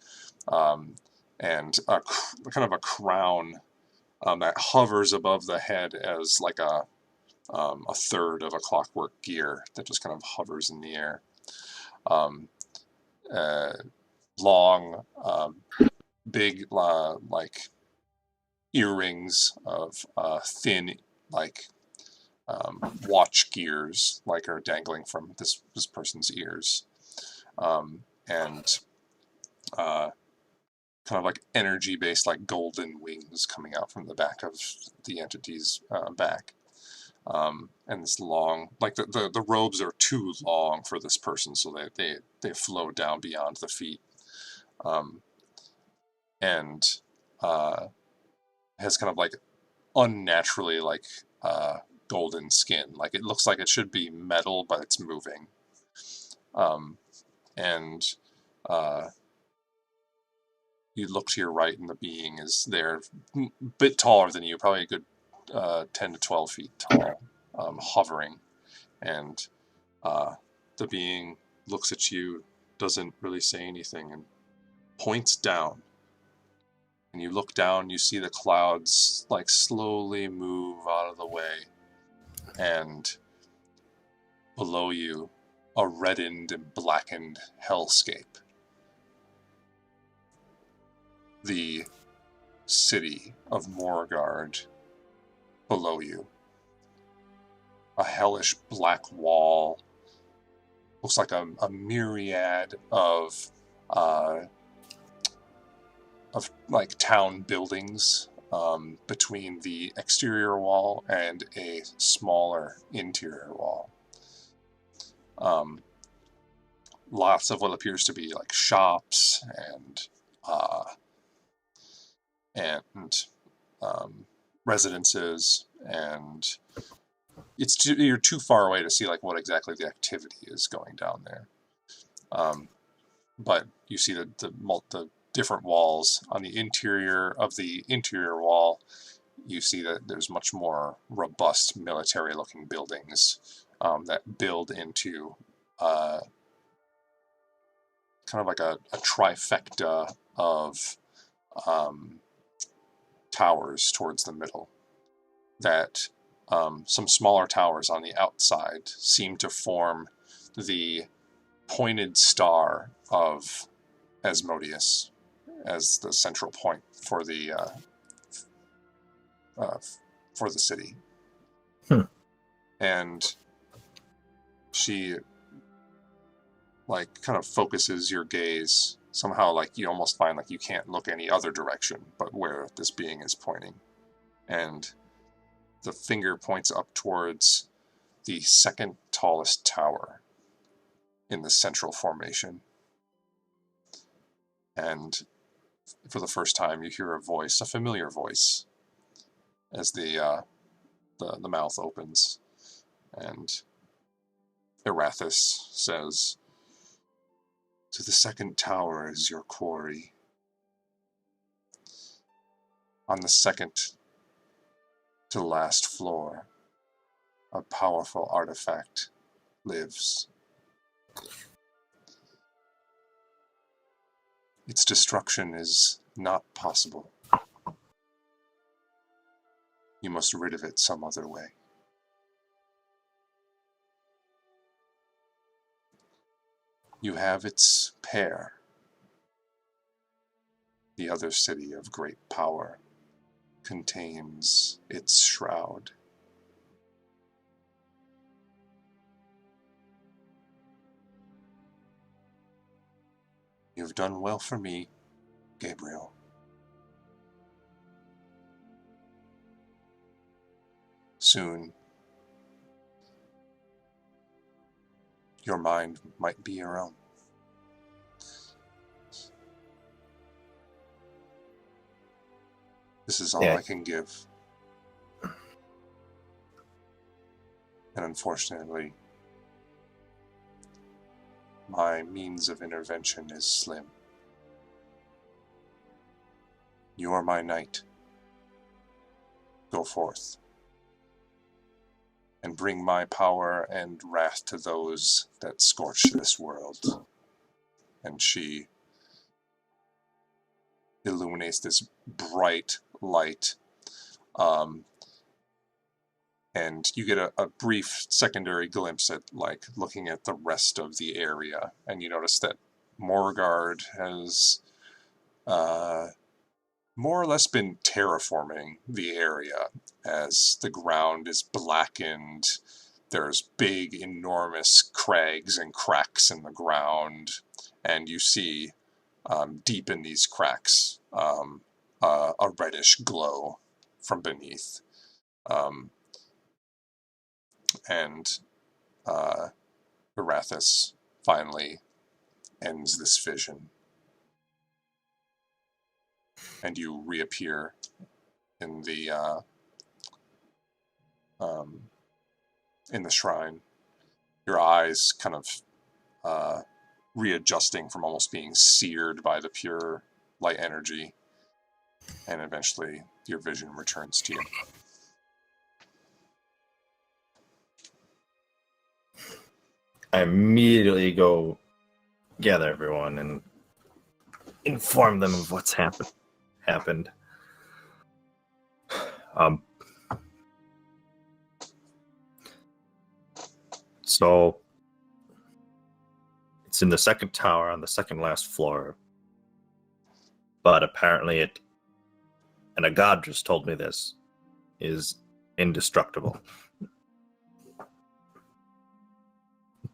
and kind of a crown that hovers above the head as like a third of a clockwork gear that just kind of hovers in the air. Long, big, like earrings of thin, like watch gears, like are dangling from this person's ears, and kind of like energy-based, like golden wings coming out from the back of the entity's back. And this long, like the robes are too long for this person, so they flow down beyond the feet, and has kind of like unnaturally like golden skin. Like it looks like it should be metal, but it's moving. And you look to your right, and the being is there, a bit taller than you, probably a good 10 to 12 feet tall, hovering. And the being looks at you, doesn't really say anything, and points down. And you look down, you see the clouds like slowly move out of the way, and below you, a reddened and blackened hellscape. The city of Moragard below you. A hellish black wall. Looks like a myriad of like town buildings between the exterior wall and a smaller interior wall. Lots of what appears to be like shops and residences, and you're too far away to see like what exactly the activity is going down there. But you see the different walls on the interior of the interior wall. You see that there's much more robust military-looking buildings that build into kind of like a trifecta of towers towards the middle. That some smaller towers on the outside seem to form the pointed star of Asmodeus as the central point for the city. And she like kind of focuses your gaze somehow, like you almost find like you can't look any other direction but where this being is pointing, and the finger points up towards the second tallest tower in the central formation. And for the first time, you hear a voice, a familiar voice, as the mouth opens, and Erathis says, "To the second tower is your quarry. On the second to last floor, a powerful artifact lives. Its destruction is not possible. You must rid of it some other way. You have its pair, the other city of great power, contains its shroud. You've done well for me, Gabriel. Soon, your mind might be your own. This is all I can give. And unfortunately, my means of intervention is slim. You are my knight. Go forth and bring my power and wrath to those that scorch this world." And she illuminates this bright light. And you get a brief secondary glimpse at, like, looking at the rest of the area, and you notice that Moragard has more or less been terraforming the area, as the ground is blackened. There's big, enormous crags and cracks in the ground, and you see deep in these cracks a reddish glow from beneath. And Arathis finally ends this vision. And you reappear in the shrine. Your eyes kind of readjusting from almost being seared by the pure light energy, and eventually your vision returns to you. I immediately go gather everyone and inform them of what's happened. So it's in the second tower on the second last floor, but apparently it, and a god just told me this, is indestructible.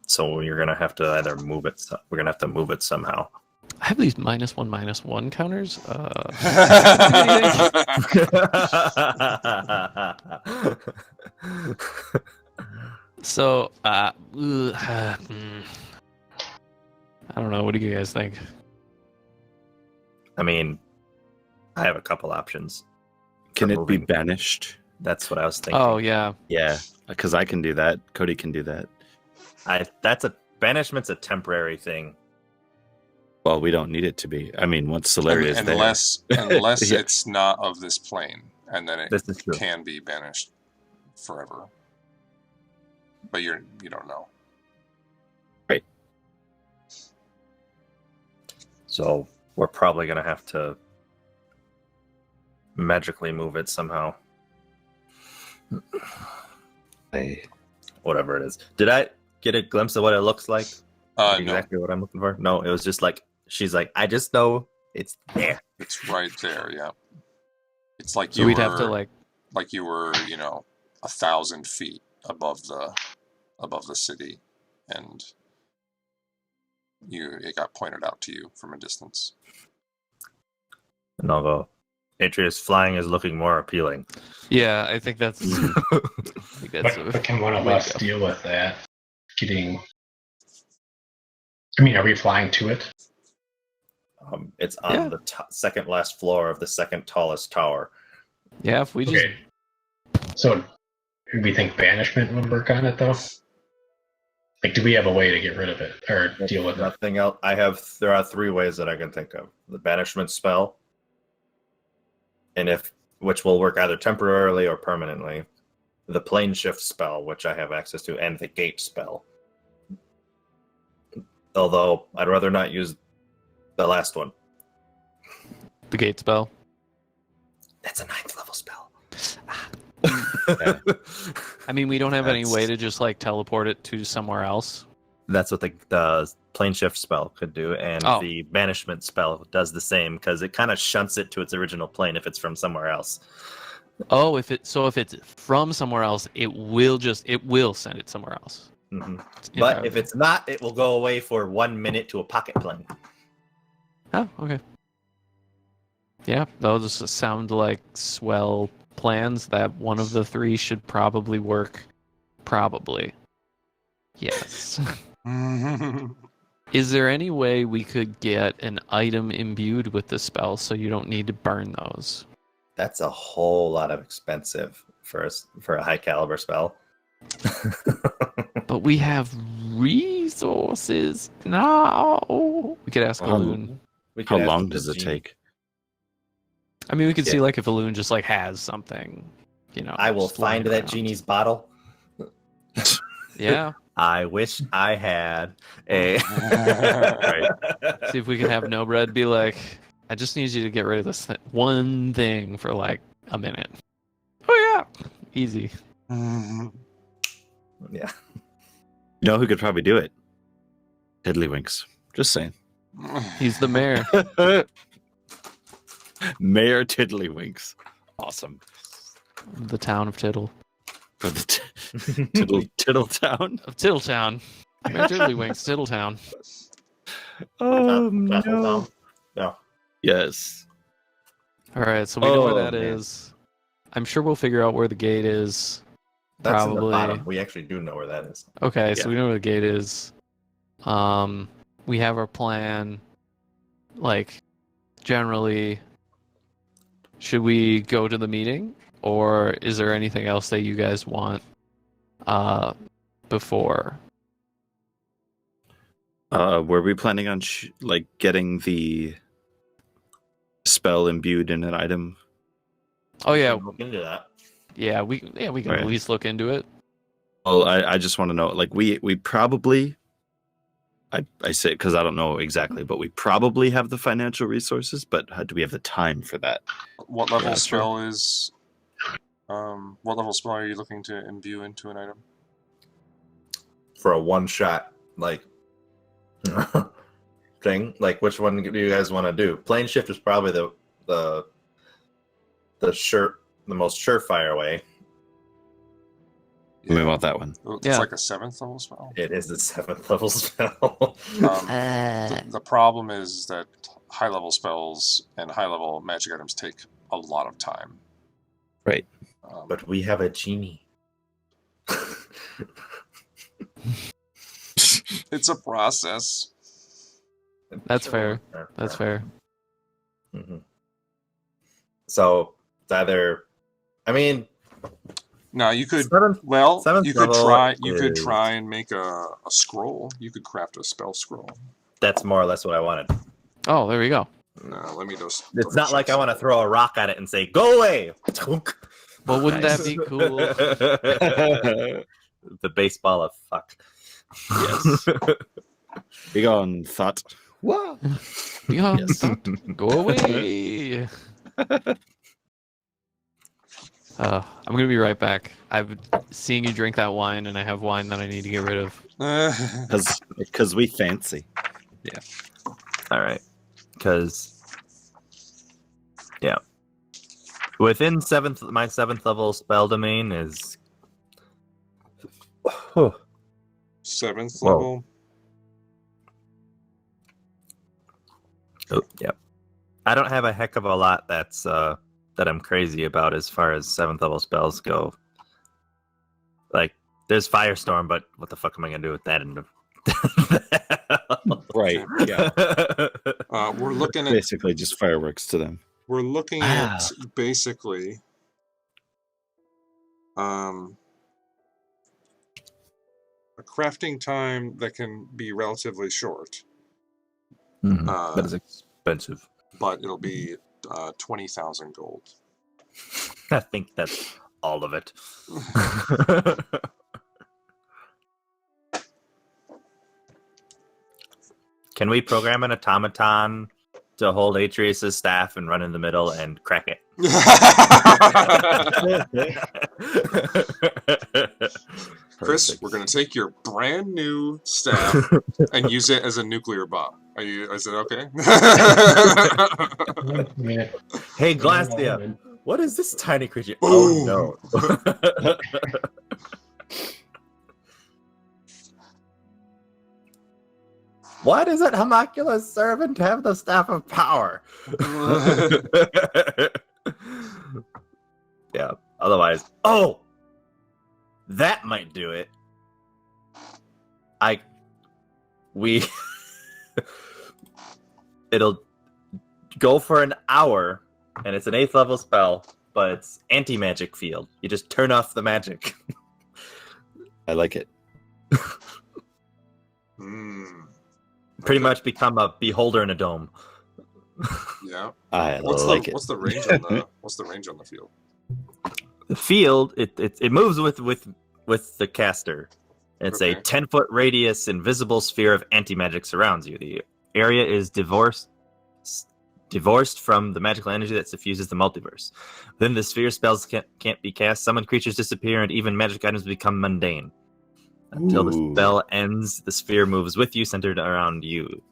So you're gonna have to either move it. We're gonna have to move it somehow. I have these -1/-1 counters. So, I don't know. What do you guys think? I mean, I have a couple options. Can for it be moving. banished? That's what I was thinking. Oh yeah, Yeah, because I can do that. Cody can do that. Banishment's a temporary thing. Well, we don't need it to be. I mean, once Solaria is there. Unless Yeah. it's not of this plane, and then it This is true. can be banished forever. But you don't know. So we're probably gonna have to magically move it somehow. Whatever it is. Did I get a glimpse of what it looks like? No, Exactly what I'm looking for? No, it was just like, she's like, I just know it's there. it's right there. Yeah, it's like so you we'd were have to like. like you were 1,000 feet above the city, and it got pointed out to you from a distance. And I'll go, Atreus, flying is looking more appealing. Yeah, I think that's. But can one of us deal with that? I mean, are we flying to it? It's on Yeah. the second last floor of the second tallest tower. Yeah, if we just. Okay. So, do we think banishment would work on it, though? Like, do we have a way to get rid of it or deal with it? Nothing else. There are three ways that I can think of: the banishment spell, which will work either temporarily or permanently; the plane shift spell, which I have access to; and the gate spell. Although I'd rather not use the last one. The gate spell. That's a 9th level spell. I mean, we don't have any That's- way to just like teleport it to somewhere else. That's what the plane shift spell could do, and Oh. the banishment spell does the same because it kind of shunts it to its original plane if it's from somewhere else. Oh, if it's from somewhere else, it will send it somewhere else. hmm Yeah. But if it's not, it will go away for 1 minute to a pocket plane. Oh, okay. Yeah, those sound like swell plans that one of the three should probably work. Probably. Yes. Is there any way we could get an item imbued with the spell so you don't need to burn those? That's a whole lot of expensive for a high caliber spell. But we have resources now. We could ask How-Aloon. We could How ask long the does it genie. take? I mean, we could Yeah. see like ifAloon just like has something, I will just lying find that around. genie's bottle. Yeah. I wish I had a. See if we can have No Bread be like, I just need you to get rid of this one thing for like a minute. Oh yeah, easy. Yeah. You know who could probably do it? Tiddlywinks. Just saying. He's the mayor. Mayor Tiddlywinks. Awesome. The town of Tittle. For the Tittletown. Of Tittletown. Mayor Tiddlywinks, Tittletown. Oh no. No. Yes. All right, so we know where Oh, that man. is. I'm sure we'll figure out where the gate is. That's in the Probably. bottom. We actually do know where that is. Okay, so Yeah. we know where the gate is. We have our plan. Like, generally, should we go to the meeting, or is there anything else that you guys want before? Were we planning on getting the spell imbued in an item? Oh yeah, Look into that. we can Right. at least look into it. Well, I just want to know, like, we probably, I say because I don't know exactly, but we probably have the financial resources, but do we have the time for that? What level Yeah, spell is? What level spell are you looking to imbue into an item? For a one shot, like thing. Like, which one do you guys want to do? Plane shift is probably the most surefire way. We want that one. It's Yeah. like a 7th level spell. It is the 7th level spell. The problem is that high level spells and high level magic items take a lot of time. Right. But we have a genie. It's a process. That's fair. That's fair. Mhm. So it's either, I mean, Now you could seventh you could level try and make a scroll. You could craft a spell scroll. that's more or less what I wanted. Oh, there we go. No, let me just. It's not like I want to throw a rock at it and say, "Go away." Well, wouldn't that be cool? The baseball of fuck. Yes. Big on thought. What? Yeah, Yes. go away. I'm gonna be right back. I've seen you drink that wine, and I have wine that I need to get rid of. Because we fancy. All right, because yeah, within my seventh level spell domain is 7th Whoa. level. oh yeah. I don't have a heck of a lot that's that I'm crazy about as far as 7th level spells go. Like, there's Firestorm, but what the fuck am I gonna do with that? Right. Yeah. We're looking at Basically, just fireworks to them. basically a crafting time that can be relatively short, that is expensive. but it'll be 20,000 gold. I think that's all of it. Can we program an automaton to hold Atreus' staff and run in the middle and crack it? Chris, we're going to take your brand new staff and use it as a nuclear bomb. Is it okay? Yeah. Hey, Glacia, what is this tiny creature? Boom. Oh no. Why does that homunculus servant have the staff of power? Yeah, otherwise. Oh! That might do it. It'll go for an hour, and it's an 8th level spell, but it's anti-magic field. You just turn off the magic. I like it. Pretty much become a beholder in a dome. Yeah. I What's like it. What's the range on the field? The field, it moves with the caster. It's a Okay. 10-foot radius invisible sphere of anti-magic surrounds you. The area is divorced from the magical energy that suffuses the multiverse. Within the sphere, spells can't be cast, summoned creatures disappear, and even magic items become mundane. Until the Ooh. spell ends, the sphere moves with you, centered around you.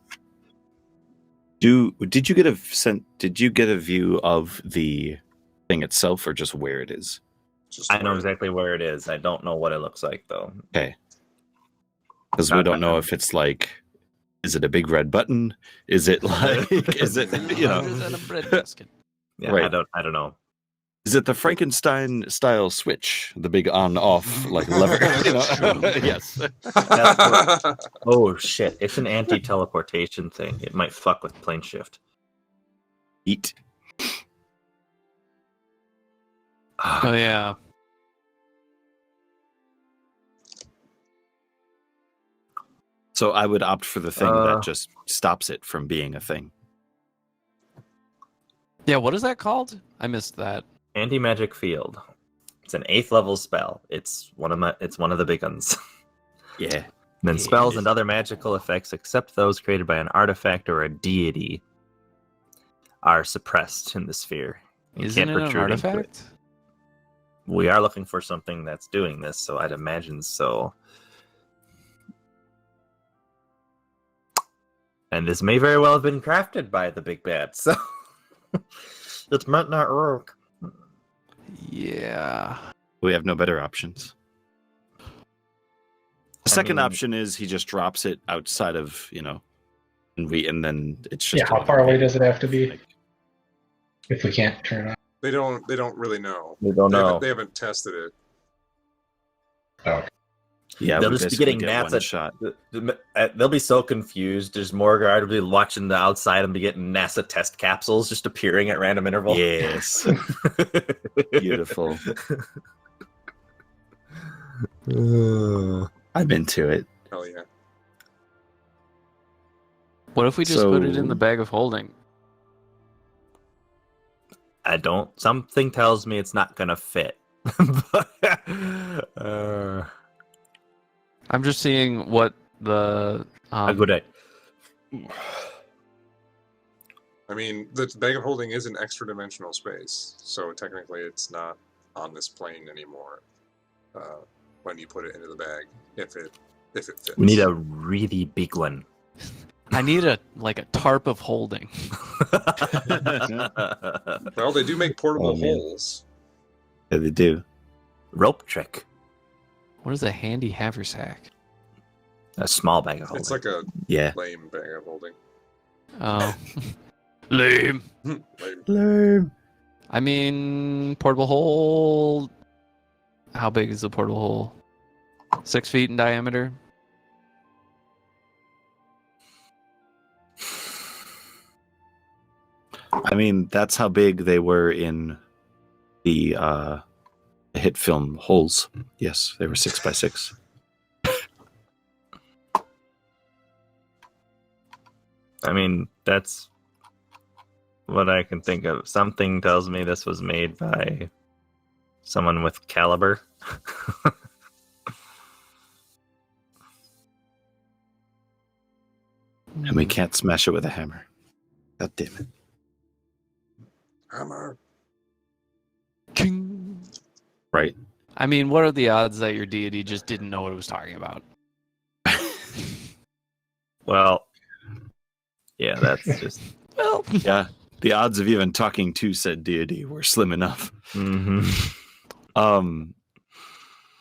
Did you get a view of the thing itself, or just where it is? Just I know where- exactly where it is. I don't know what it looks like, though. Okay. Because we don't know if it's like, is it a big red button? Is it like, is it, you know, Larger than a bread basket. Yeah, Right. I don't know. is it the Frankenstein style switch, the big on off like lever? You know? Yes. Oh shit! It's an anti-teleportation thing. It might fuck with plane shift. Eat. Oh yeah. So I would opt for the thing that just stops it from being a thing. Yeah, what is that called? I missed that. Anti-magic field. It's an 8th level spell. It's one of the big ones. Yeah. And then Yeah. spells and other magical effects, except those created by an artifact or a deity, are suppressed in the sphere. You Isn't can't it an protrude into it. artifact? We are looking for something that's doing this, so I'd imagine so. And this may very well have been crafted by the big bad, so it might not work. Yeah. We have no better options. The second mean- option is he just drops it outside of, and then it's just Yeah, how far away does it have to be? If we can't turn it on. They don't really know. We don't know. They haven't tested it. Oh, Yeah, They'll we just be basically getting get one NASA shot. They'll be so confused. There's Moragard will be watching the outside and be getting NASA test capsules just appearing at random intervals. Yes. Beautiful. I'm into it. Hell yeah. What if we just put it in So- the bag of holding? I don't. Something tells me it's not gonna fit. I'm just seeing what the a good idea. I mean, the bag of holding is an extra dimensional space, so technically it's not on this plane anymore. When you put it into the bag, if it fits. We need a really big one. I need a tarp of holding. Well, they do make portable Oh, man. holes. Yeah, they do. Rope trick. What is a handy haversack? A small bag of holding. It's like a Yeah. lame bag of holding. Oh, lame. Lame. I mean, portable hole. How big is the portable hole? 6 feet in diameter. I mean, that's how big they were in the hit film Holes. Yes, they were 6x6. I mean, that's what I can think of. Something tells me this was made by someone with caliber. And we can't smash it with a hammer. God damn it. Hammer. King. Right. I mean, what are the odds that your deity just didn't know what it was talking about? Well, yeah, that's just. Well, Yeah. The odds of even talking to said deity were slim enough. Mm-hmm.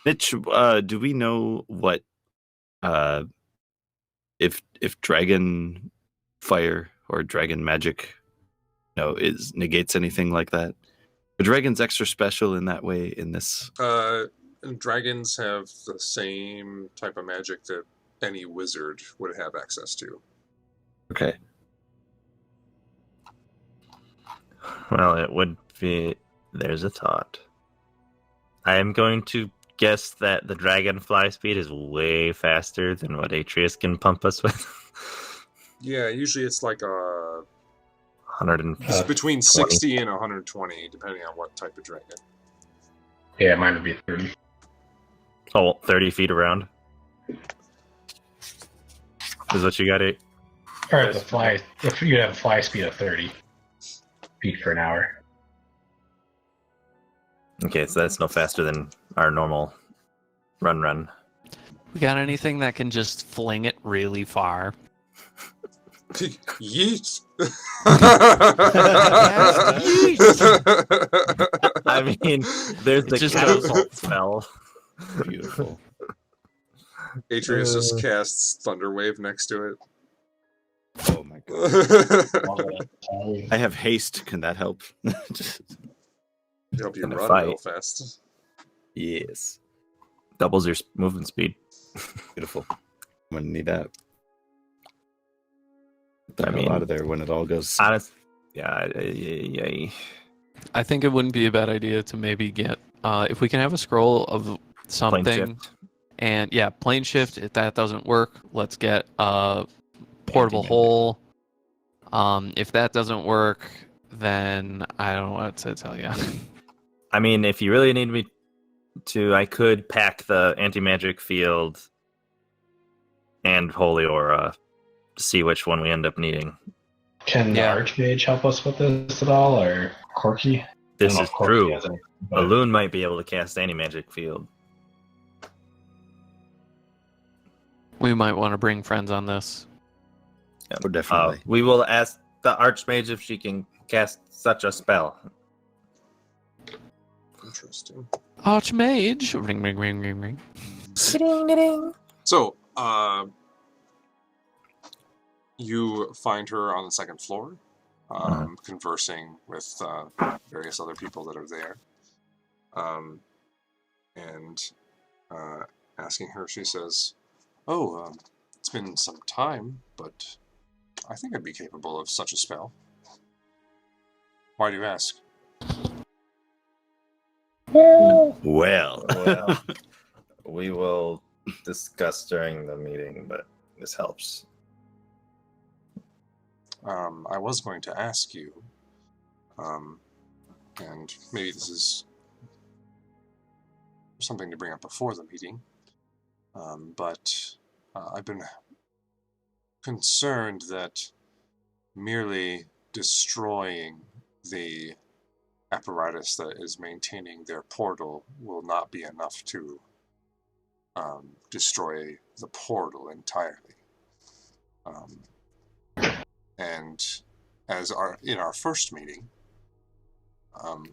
Mitch, do we know what if dragon fire or dragon magic negates anything like that? Are dragons extra special in that way in this? And dragons have the same type of magic that any wizard would have access to. Okay. Well, it would be. There's a thought. I am going to guess that the dragon fly speed is way faster than what Atreus can pump us with. Yeah, usually it's like a 100 it's between 60 and 120, depending on what type of dragon. yeah, mine would be 30. 30 feet around. Is what you got, it? Or the fly, if you have a fly speed of 30. feet for an hour. Okay, so that's no faster than our normal run. We got anything that can just fling it really far? Yeet. I mean, there's It the just catapult spell. Beautiful. Atreus just casts Thunderwave next to it. Oh my god. Sorry. I have haste. Can that help? Just- Help you In a run fight. real fast. yes. Doubles your movement speed. Beautiful. I'm gonna need that. Get the I hell mean, out of there when it all goes. Honest, yeah. I think it wouldn't be a bad idea to maybe get if we can have a scroll of something. shift. And yeah, plane shift. If that doesn't work, let's get a portable Anti-magic. hole. If that doesn't work, then I don't know what to tell you. I mean, if you really need me to, I could pack the anti-magic field and holy aura to see which one we end up needing. Can Yeah. the Archmage help us with this at all, or Corky? I This don't know is if Corky true. has any, but Balloon might be able to cast anti-magic field. We might want to bring friends on this. Oh, definitely. We will ask the Archmage if she can cast such a spell. Interesting. Archmage. Ring, ring, ring, ring, ring. So, you find her on the second floor, conversing with various other people that are there, and asking her. She says, "Oh, it's been some time, but I think I'd be capable of such a spell. Why do you ask?" Well. Well, we will discuss during the meeting, but this helps. I was going to ask you, and maybe this is something to bring up before the meeting, but I've been concerned that merely destroying the apparatus that is maintaining their portal will not be enough to destroy the portal entirely. And as in our first meeting,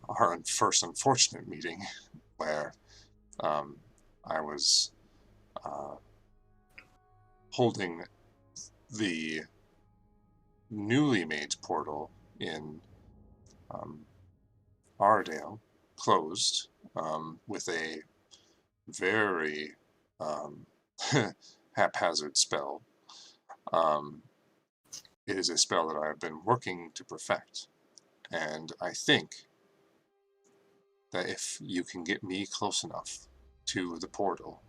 our first unfortunate meeting, where I was holding the newly made portal in Ardale closed with a very haphazard spell. It is a spell that I have been working to perfect, and I think that if you can get me close enough to the portal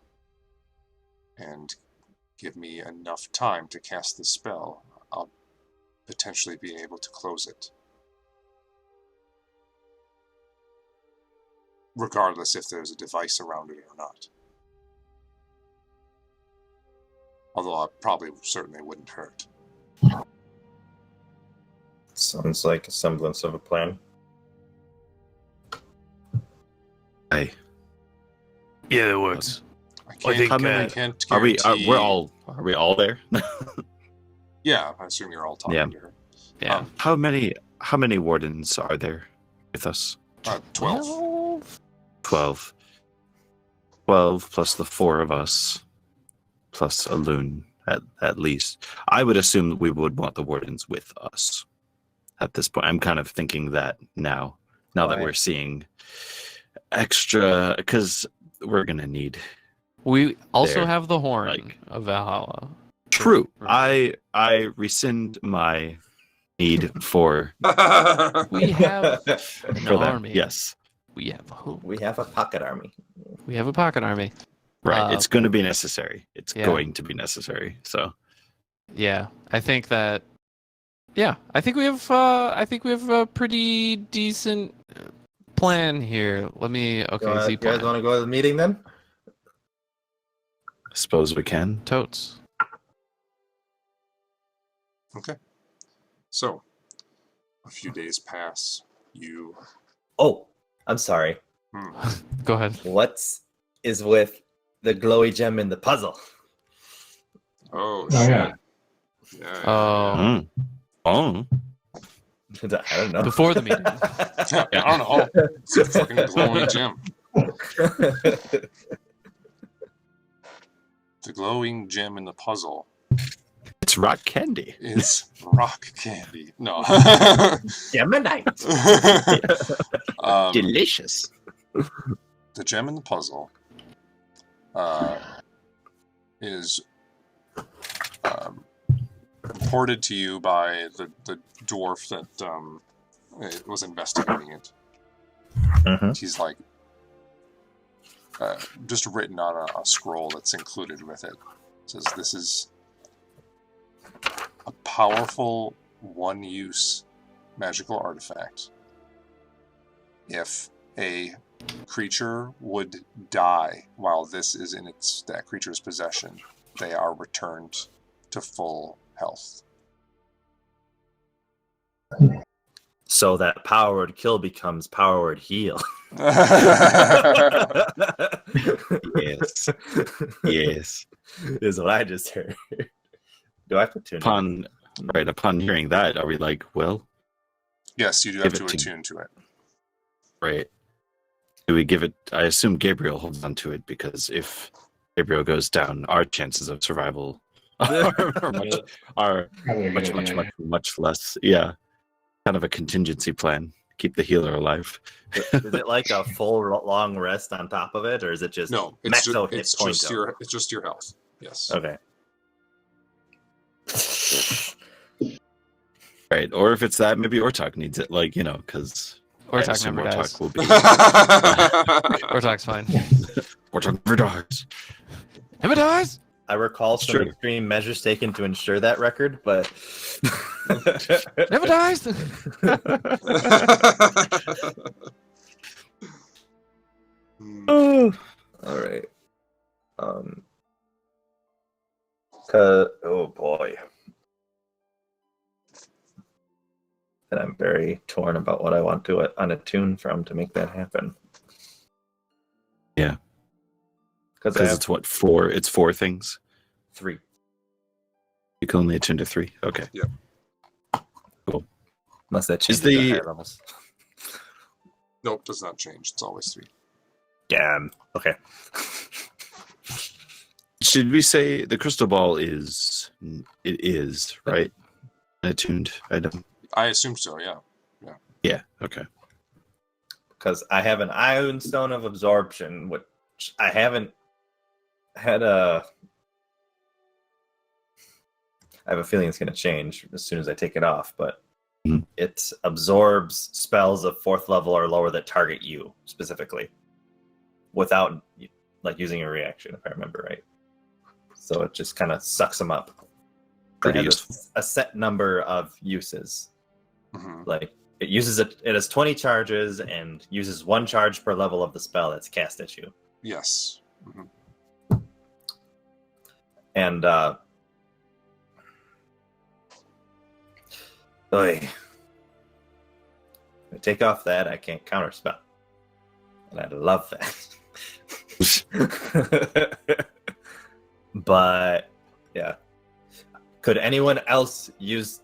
and give me enough time to cast the spell, I'll potentially be able to close it. Regardless if there's a device around it or not. Although it probably certainly wouldn't hurt. Sounds like a semblance of a plan. Hey, Yeah, that works. I I can't, think, I can't are we? guarantee... Are we all there? Yeah, I assume you're all talking Yeah. to her. Yeah. How many wardens are there with us? 12. 12. 12 plus the 4 of us, plus a loon at least. I would assume we would want the wardens with us at this point. I'm kind of thinking that now that Why? we're seeing extra, because we're going to need... We also There, have the horn like- of Valhalla. True. Right. I rescind my need for We have an for them. army. Yes. We have a hoop. We have a pocket army. We have a pocket army. Right. It's going to be necessary. It's yeah. going to be necessary. So Yeah, I think that. Yeah, I think we have. I think we have a pretty decent plan here. Let me. Okay, You Z guys plan. want to go to the meeting then? I suppose we can. Totes. Okay. So, A few days pass. You. Oh, I'm sorry. Go ahead. What is with the glowy gem in the puzzle? Oh, Oh, shit. yeah. Yeah. Oh, Oh, I don't know. before the meeting. Yeah, I don't know. It's a fucking glowing gem. The glowing gem in the puzzle it's rock candy. is rock candy. No. Geminite. Delicious. The gem in the puzzle is reported to you by the dwarf that was investigating it. Mhm. He's like just written on a scroll that's included with it. It says this is a powerful one-use magical artifact. If a creature would die while this is in that creature's possession, they are returned to full health. So that power word kill becomes power word heal. Yes. Yes. Is what I just heard. Do I have to tune in? Upon hearing that, are we like, well, Yes, you do have Give to it to- attune to it. right? Do we give it? I assume Gabriel holds on to it because if Gabriel goes down, our chances of survival are Probably a good much, idea, yeah. much less. Yeah, kind of a contingency plan. Keep the healer alive. Is it like a full long rest on top of it, or is it just No, max it's out hit point? just your health. Yes. Okay. Right, or if it's that, maybe Ortok needs it. Like because Ortok never dies. will be. Ortok's fine. Ortok never dies. Never dies. I recall some Sure. extreme measures taken to ensure that record, but Never dies. Oh, All right. Oh boy. And I'm very torn about what I want to unattune from to make that happen. Yeah. Because I because have it's what 4? It's 4 things. 3. You can only attune to 3. Okay. Unless that Is changes the- at higher levels. Nope, does not change. It's always 3. damn. Okay. Should we say the crystal ball is? It is right. An attuned item. I assume so. Yeah. Yeah. Okay. Because I have an Ion Stone of Absorption, which I haven't had a. I have a feeling it's going to change as soon as I take it off, but Mhm. it absorbs spells of 4th level or lower that target you specifically, without like using a reaction, if I remember right. So it just kind of sucks them up. Pretty It has useful. a set number of uses. Hmm. Like it uses it has 20 charges and uses 1 charge per level of the spell that's cast at you. Yes. Hmm. And oy. If I take off that, I can't counterspell. And I love that. But yeah. Could anyone else use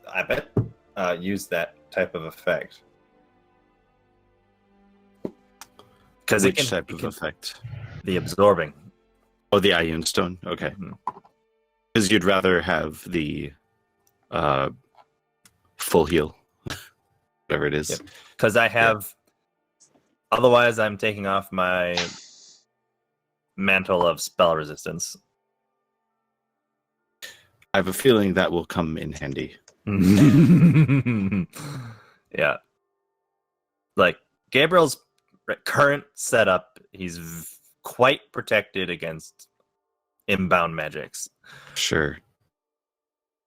use that type of effect? Because Which type of effect? the absorbing. Oh, the Ion Stone. Okay. Mhm. Because you'd rather have the full heal, whatever it is. Yep. Because I have. Otherwise, I'm taking off my mantle of spell resistance. I have a feeling that will come in handy. Yeah. Like Gabriel's current setup, he's quite protected against inbound magics. Sure.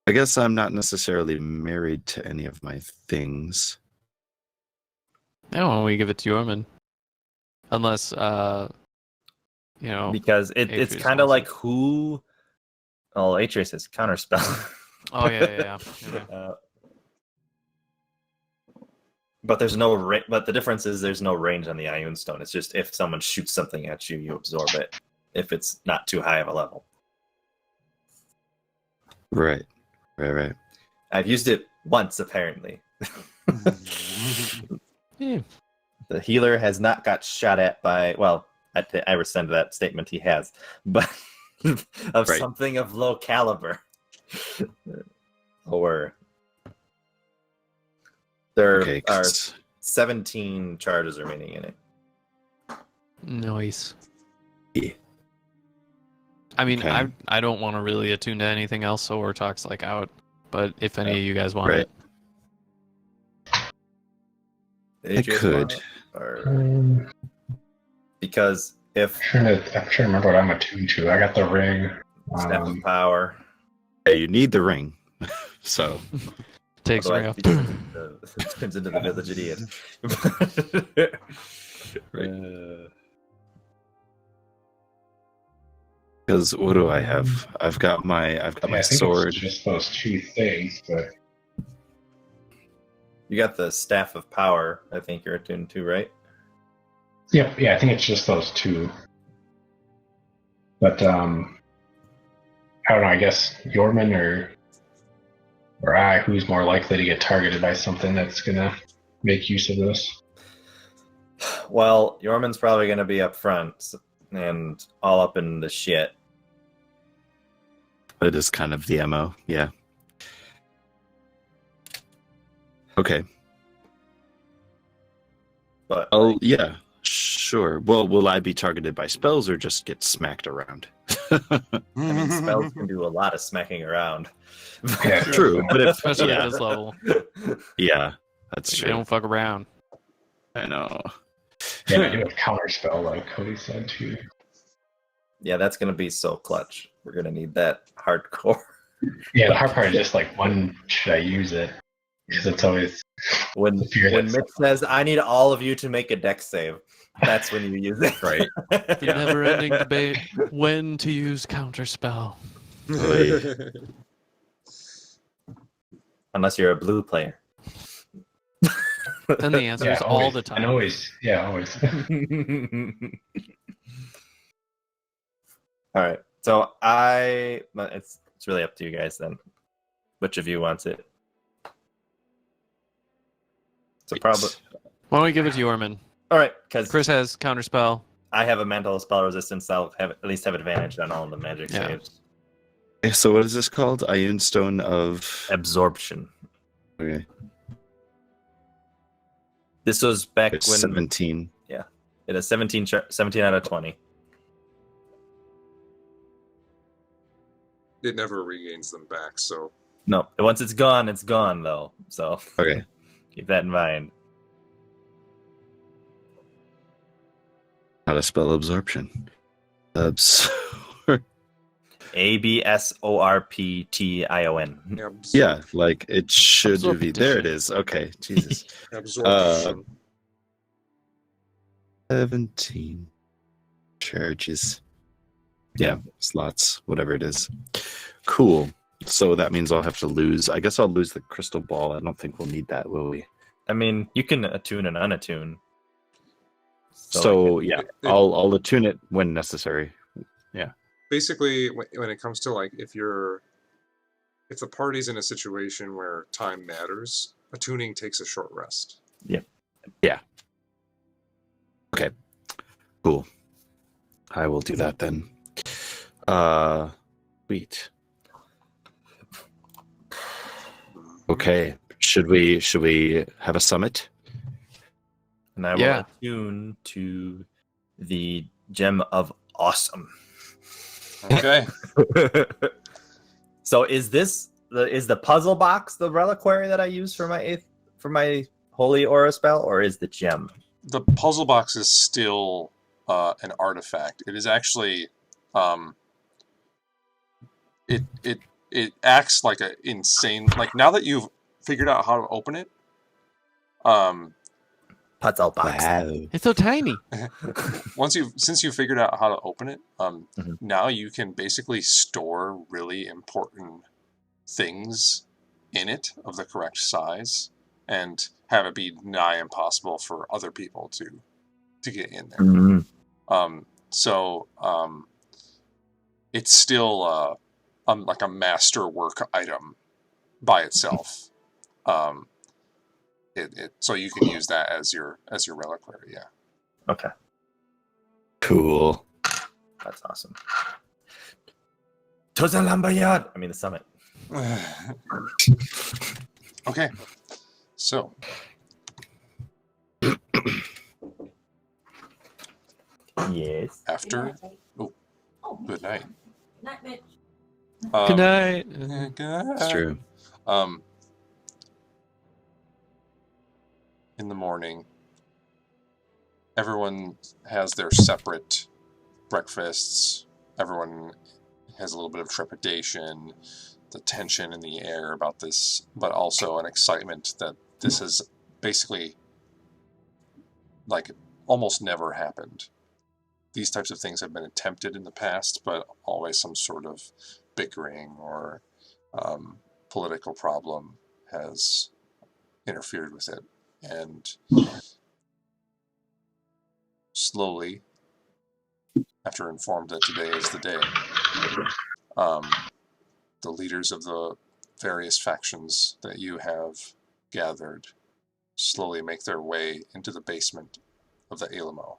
I guess I'm not necessarily married to any of my things. Yeah, why don't we give it to him? And unless, Because it's Atreus kind of wants like it. who. Oh, Atreus is counterspell. Oh yeah. Uh, But but the difference is there's no range on the Ioun Stone. It's just if someone shoots something at you, you absorb it. If it's not too high of a level. Right. I've used it once apparently. Yeah. The healer has not got shot at by I rescind that statement. He has, but of Right. something of low caliber. Or there Okay. are 17 charges remaining in it. Nice. Yeah. I mean, Okay. I don't want to really attune to anything else, so Ortok's like out. But if any of you guys want Right. it, I could. Because if I'm trying to remember what I'm attuned to. I got the ring. Staff of Power, Yeah, you need the ring. So takes me otherwise up. he turns into the village idiot. because what do I have? I've got my I think sword. it's just those two things, but You got the Staff of Power, I think you're attuned to, right? yeah, I think it's just those two. But I don't know. I guess Yorman or I, who's more likely to get targeted by something that's gonna make use of this? Well, Yorman's probably going to be up front and all up in the shit. It is kind of the MO, yeah. Okay. But Oh, yeah, sure. Well, will I be targeted by spells or just get smacked around? I mean, spells can do a lot of smacking around. Yeah, True, but if Especially yeah, at this level. yeah, that's They true. don't fuck around. I know. Yeah, I do have counterspell, like Cody said too. Yeah, that's going to be so clutch. We're going to need that hardcore. Yeah, the hard part is just like, when should I use it? Because it's always When the fear when that Mitch says, I need all of you to make a dex save, that's when you use it. Right. The never-ending debate: when to use counterspell. Unless you're a blue player. Then the answer yeah, is all always, the time. and always. All right. So it's really up to you guys then. Which of you wants it? So probably. Why don't we give it to Yorman? All right, because Chris has counterspell. I have a mental spell resistance. I'll have at least have advantage on all of the magic Yeah. saves. Okay, so what is this called? Ioun Stone of... Absorption. Okay. This was back It's when 17. it is 17 out of 20. It never regains them back, so No, once it's gone though. So Okay. keep that in mind. How to spell absorption. ABSORPTION. Yeah, like it should Absorption. be. There it is. Okay, Jesus. absorption. 17 charges. Yeah, slots, whatever it is. Cool. So that means I'll have to lose. I guess I'll lose the crystal ball. I don't think we'll need that, will we? I mean, you can attune and unattune. So yeah, I'll attune it when necessary. Basically, when it comes to like if the party's in a situation where time matters, attuning takes a short rest. Okay. Cool. I will do that then. Sweet. Okay. Should we have a summit? And I will Yeah. attune to the gem of awesome. Okay. So is the puzzle box the reliquary that I use for my holy aura spell, or is the gem? The puzzle box is still an artifact. It is actually it acts like a insane, like now that you've figured out how to open it, Puzzle box. It's so tiny. since you figured out how to open it, Mhm. now you can basically store really important things in it of the correct size and have it be nigh impossible for other people to get in there. Mhm. So it's still like a masterwork item by itself. So you can use that as your reliquary. Yeah. Okay, Cool. that's awesome. To the Lambayard! I mean, the summit. Okay. So Yes. after good night. Night, Mitch. Good night. It's true. In the morning, everyone has their separate breakfasts. Everyone has a little bit of trepidation, the tension in the air about this, but also an excitement that this has basically like almost never happened. These types of things have been attempted in the past, but always some sort of bickering or political problem has interfered with it. And slowly, after informed that today is the day, the leaders of the various factions that you have gathered slowly make their way into the basement of the Alamo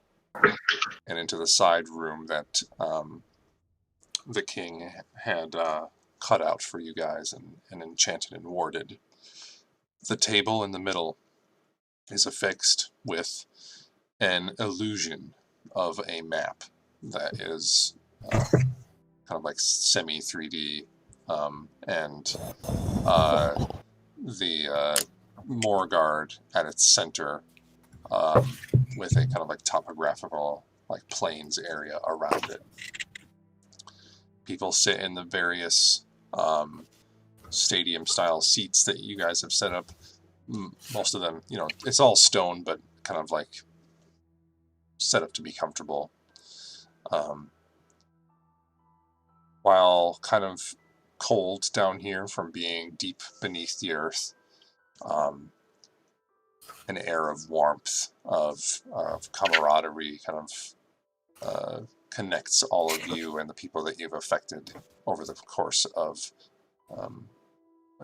and into the side room that the king had cut out for you guys and enchanted and warded. The table in the middle is affixed with an illusion of a map that is kind of like semi 3D, and the Moragard at its center, with a kind of like topographical like plains area around it. People sit in the various stadium style seats that you guys have set up. Most of them, it's all stone, but kind of like set up to be comfortable. While kind of cold down here from being deep beneath the earth, an air of warmth, of camaraderie kind of connects all of you and the people that you've affected over the course of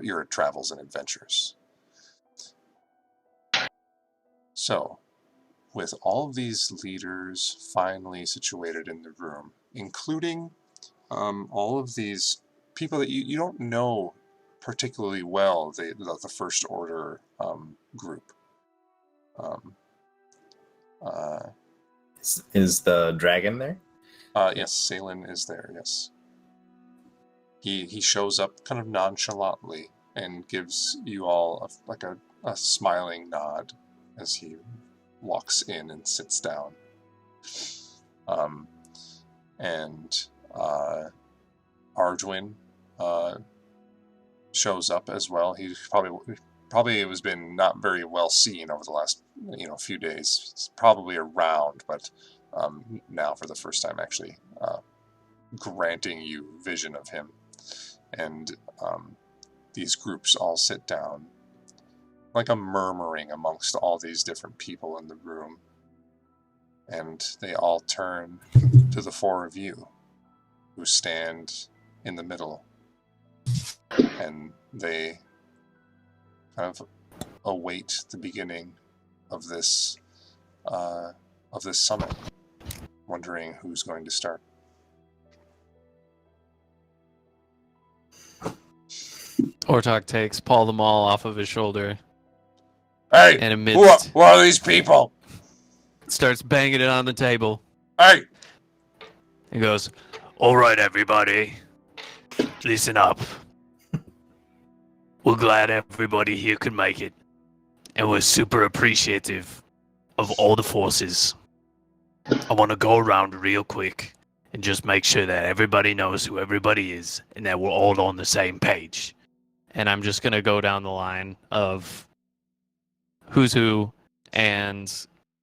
your travels and adventures. So, with all of these leaders finally situated in the room, including all of these people that you don't know particularly well, the First Order group. Is the dragon there? Yes, Salen is there, yes. He shows up kind of nonchalantly and gives you all a smiling nod as he walks in and sits down. And Arduin shows up as well. He's probably has been not very well seen over the last few days. He's probably around, but now for the first time actually granting you vision of him. And these groups all sit down, like a murmuring amongst all these different people in the room. And they all turn to the four of you, who stand in the middle. And they kind of await the beginning of this summit, wondering who's going to start. Ortok takes Paul the Maul off of his shoulder Hey, and amidst who are these people? starts banging it on the table. Hey, He goes, All right, everybody, listen up. We're glad everybody here could make it, and we're super appreciative of all the forces. I want to go around real quick and just make sure that everybody knows who everybody is and that we're all on the same page. and I'm just gonna go down the line of who's who, and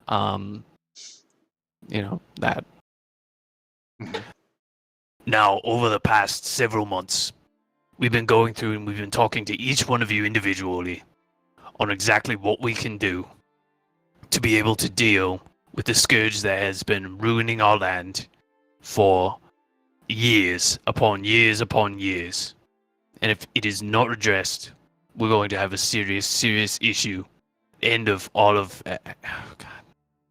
that. Now, over the past several months, we've been going through and we've been talking to each one of you individually on exactly what we can do to be able to deal with the scourge that has been ruining our land for years upon years upon years. And if it is not addressed, we're going to have a serious, serious issue. End of all of... oh, God.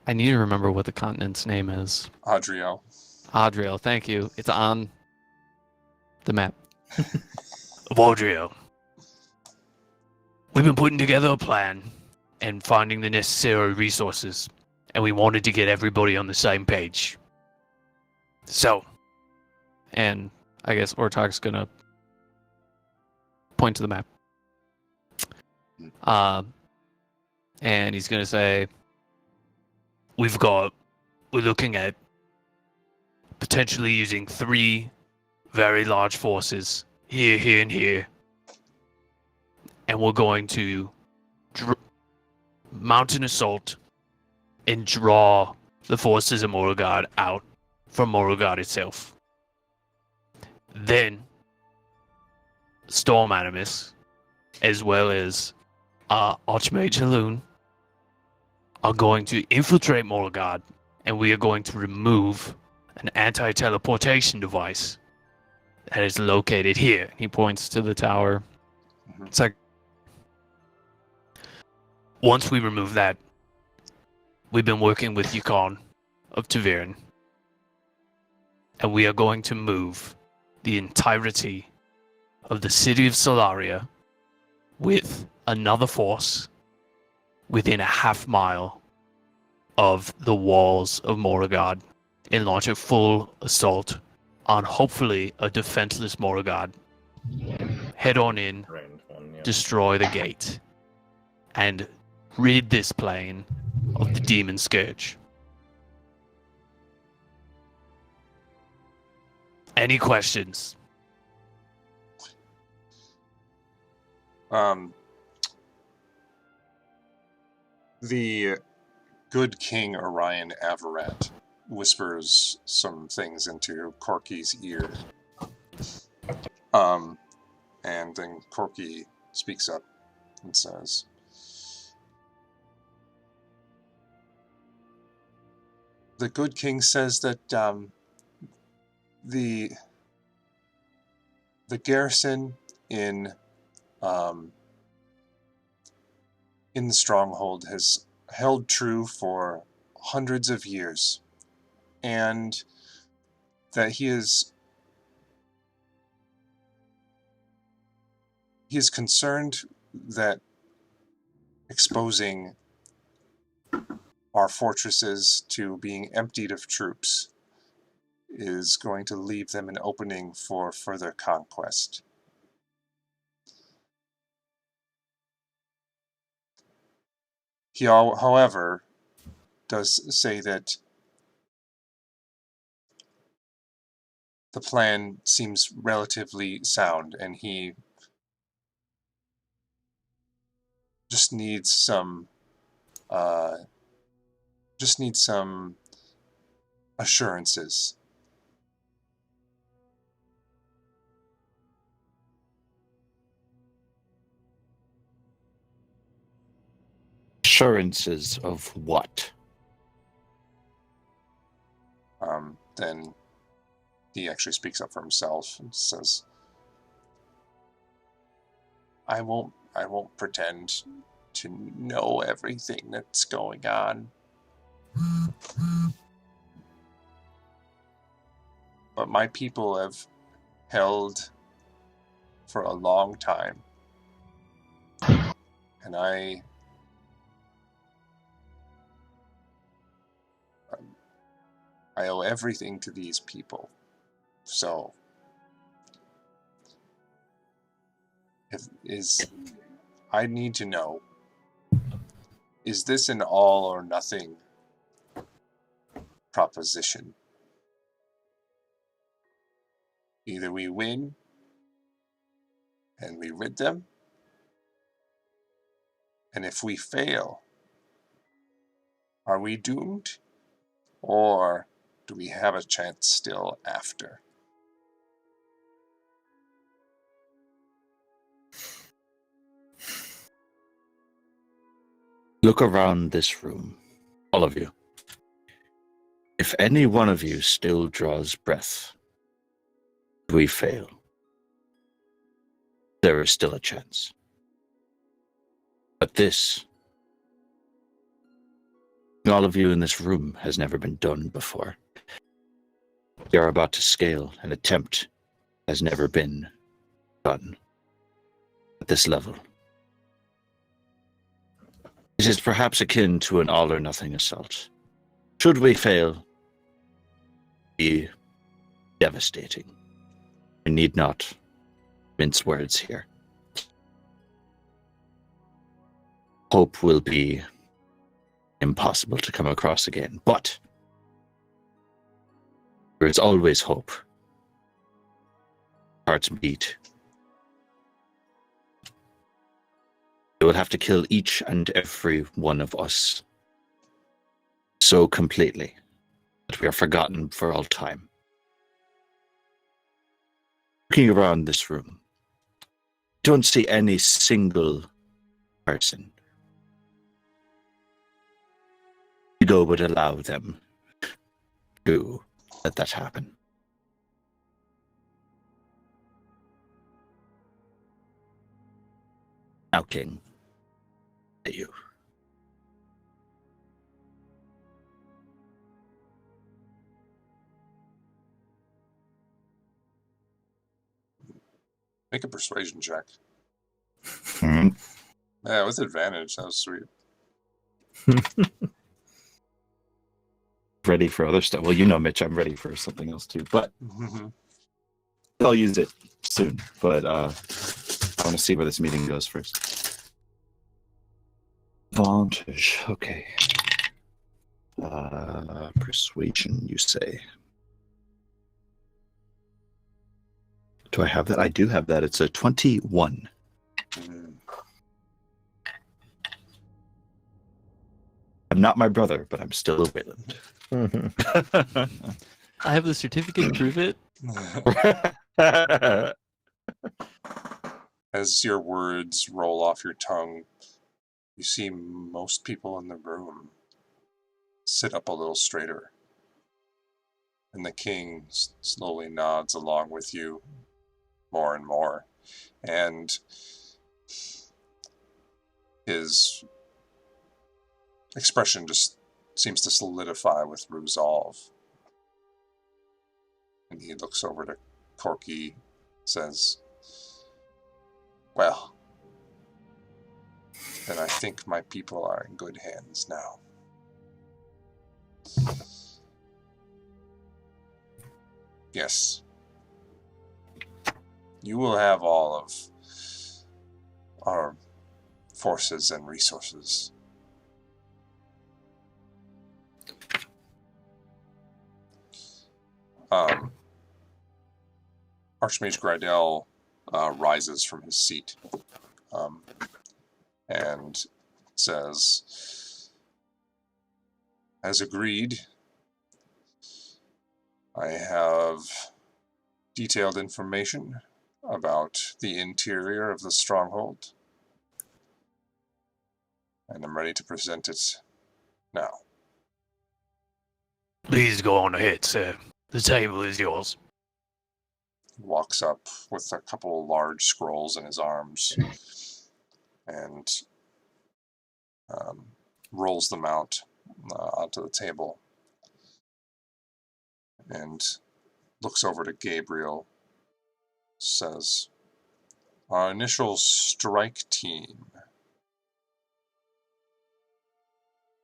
I need to remember what the continent's name is. Adriel. Adriel, thank you. It's on the map. Vaudreo. We've been putting together a plan and finding the necessary resources, and we wanted to get everybody on the same page. So, And I guess Ortog's gonna point to the map. And he's gonna say, we're looking at potentially using 3 very large forces here, here, and here. And we're going to mount an assault and draw the forces of Moragard out from Moragard itself. Then, Storm Animus, as well as Archmage Haloon, are going to infiltrate Moragard, and we are going to remove an anti-teleportation device that is located here. he points to the tower. Mhm. It's like, Once we remove that, we've been working with Yukon of Taviran, and we are going to move the entirety of the city of Solaria with another force within a half-mile of the walls of Moragard and launch a full assault on hopefully a defenseless Moragard. Head on in, Ranged one, yeah. destroy the gate, and rid this plane of the demon scourge. Any questions? The good King Orion Avarat whispers some things into Corky's ear. And then Corky speaks up and says, the good king says that the garrison in the stronghold has held true for hundreds of years, and that he is concerned that exposing our fortresses to being emptied of troops is going to leave them an opening for further conquest. He, however, does say that the plan seems relatively sound, and he just needs some assurances. Assurances of what? Then he actually speaks up for himself and says, I won't pretend to know everything that's going on. But my people have held for a long time. And I owe everything to these people. So, I need to know, is this an all or nothing proposition? Either we win and we rid them, and if we fail, are we doomed? Or do we have a chance still after? Look around this room, all of you. If any one of you still draws breath, we fail. There is still a chance. But this, all of you in this room, has never been done before. We are about to scale an attempt has never been done at this level. It is perhaps akin to an all-or-nothing assault. Should we fail, be devastating. We need not mince words here. Hope will be impossible to come across again, but there is always hope. Hearts beat. They will have to kill each and every one of us so completely that we are forgotten for all time. Looking around this room, don't see any single person Ego would allow them to let that happen. Now, King, at you. Make a persuasion check. Hmm. Yeah, with advantage. That was sweet. Ready for other stuff. Well, you know, Mitch, I'm ready for something else too, but I'll use it soon. But I want to see where this meeting goes first. Advantage. Okay. Persuasion, you say? Do I have that? I do have that. It's a 21. I'm not my brother, but I'm still a Wayland. I have the certificate to prove it. As your words roll off your tongue, you see most people in the room sit up a little straighter. And the king slowly nods along with you more and more. And his expression just seems to solidify with resolve. And he looks over to Corky, says, "Well, then I think my people are in good hands now." Yes. You will have all of our forces and resources. Archmage Grydell rises from his seat and says, "As agreed, I have detailed information about the interior of the stronghold, and I'm ready to present it now." Please go on ahead, sir. The table is yours. He walks up with a couple of large scrolls in his arms and rolls them out onto the table and looks over to Gabriel, says, "Our initial strike team,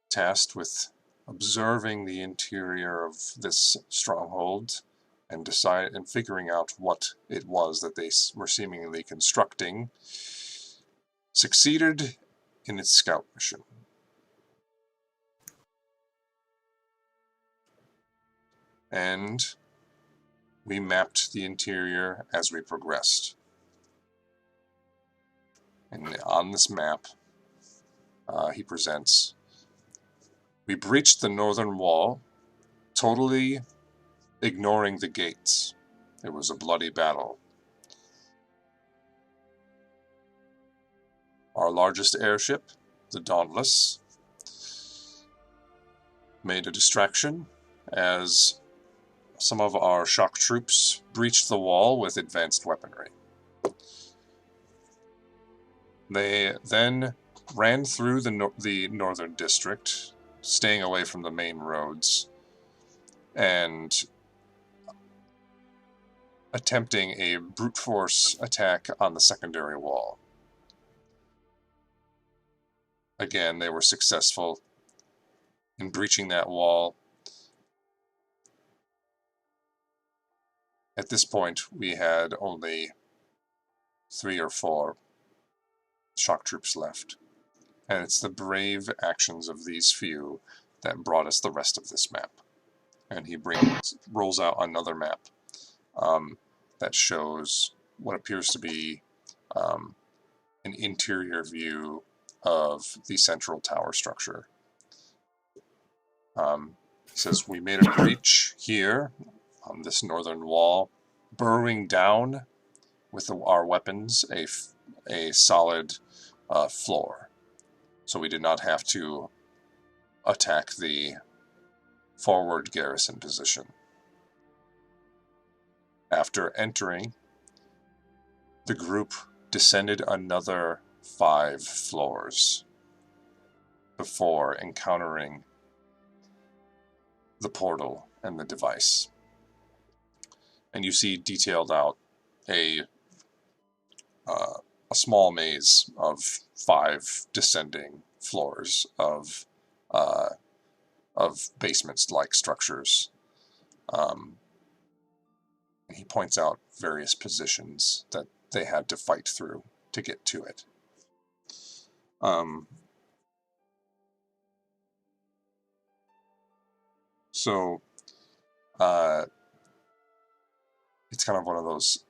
tasked with observing the interior of this stronghold and figuring out what it was that they were seemingly constructing, succeeded in its scout mission. And we mapped the interior as we progressed. And on this map, he presents, we breached the northern wall, totally ignoring the gates. It was a bloody battle. Our largest airship, the Dauntless, made a distraction as some of our shock troops breached the wall with advanced weaponry. They then ran through the northern district, staying away from the main roads, and attempting a brute force attack on the secondary wall. Again, they were successful in breaching that wall. At this point, we had only 3 or 4 shock troops left. And it's the brave actions of these few that brought us the rest of this map. And he rolls out another map that shows what appears to be an interior view of the central tower structure. He says, we made a breach here on this northern wall, burrowing down with our weapons a solid floor. So we did not have to attack the forward garrison position. After entering, the group descended another 5 floors before encountering the portal and the device. And you see detailed out a small maze of 5 descending floors of basements-like structures. He points out various positions that they had to fight through to get to it. So it's kind of one of those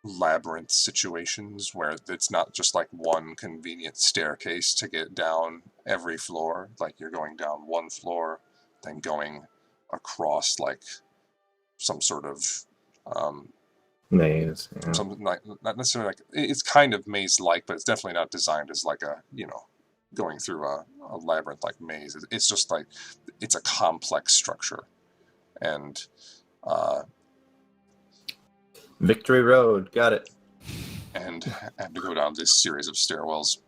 labyrinth situations where it's not just like one convenient staircase to get down every floor. Like you're going down one floor, then going across like some sort of maze. Yeah. something like, not necessarily like, it's kind of maze-like, but it's definitely not designed as like a, going through a labyrinth-like maze. It's just like, it's a complex structure. And Victory Road, got it. And have to go down this series of stairwells.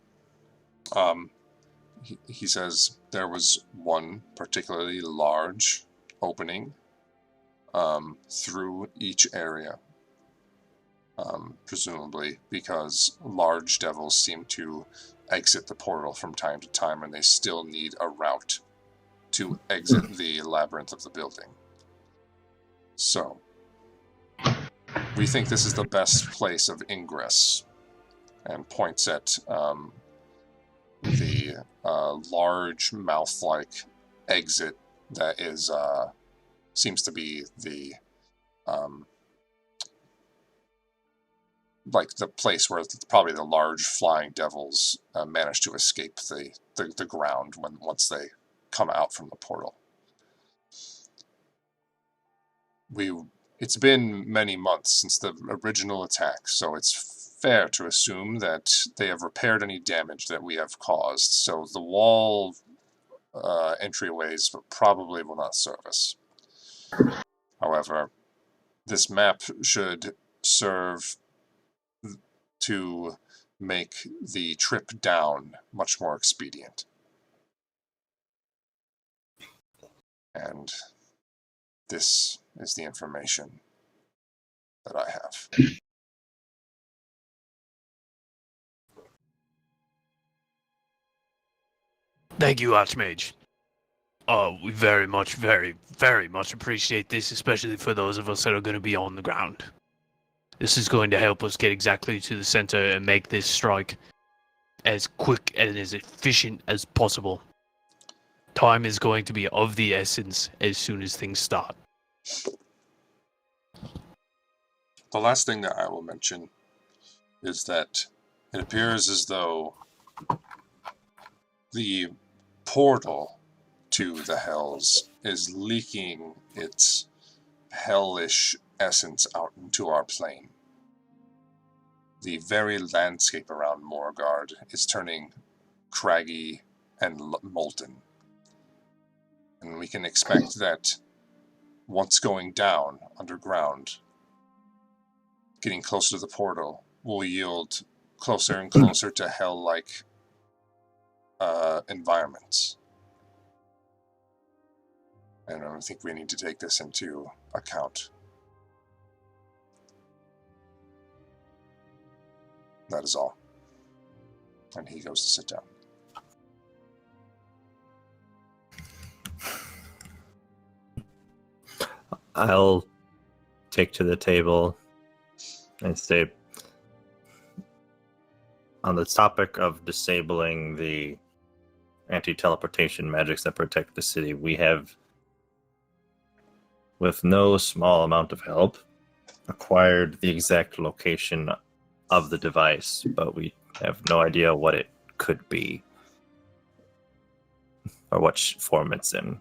He says there was one particularly large opening through each area, presumably because large devils seem to exit the portal from time to time, and they still need a route to exit the labyrinth of the building. So, we think this is the best place of ingress, and points at the large mouth-like exit that is seems to be the like the place where probably the large flying devils manage to escape the ground once they come out from the portal. It's been many months since the original attack, so it's fair to assume that they have repaired any damage that we have caused, so the wall entryways probably will not serve us. However, this map should serve to make the trip down much more expedient. And this is the information that I have. Thank you, Archmage. We very much appreciate this, especially for those of us that are going to be on the ground. This is going to help us get exactly to the center and make this strike as quick and as efficient as possible. Time is going to be of the essence as soon as things start. The last thing that I will mention is that it appears as though the portal to the Hells is leaking its hellish essence out into our plane. The very landscape around Moragard is turning craggy and molten, And we can expect that once going down underground, getting closer to the portal will yield closer and closer to hell-like environments. And I think we need to take this into account. That is all. And he goes to sit down. I'll take to the table and say, on the topic of disabling the anti-teleportation magics that protect the city, we have, with no small amount of help, acquired the exact location of the device, but we have no idea what it could be or what form it's in.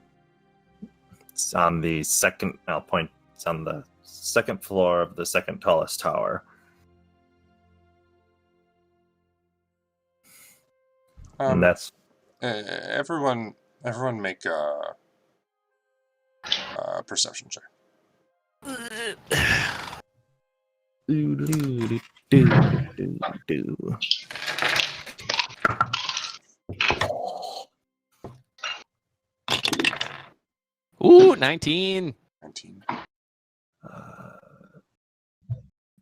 It's on the second, I'll point, it's on the second floor of the second tallest tower. And that's everyone make a perception check. Ooh, 19. 19.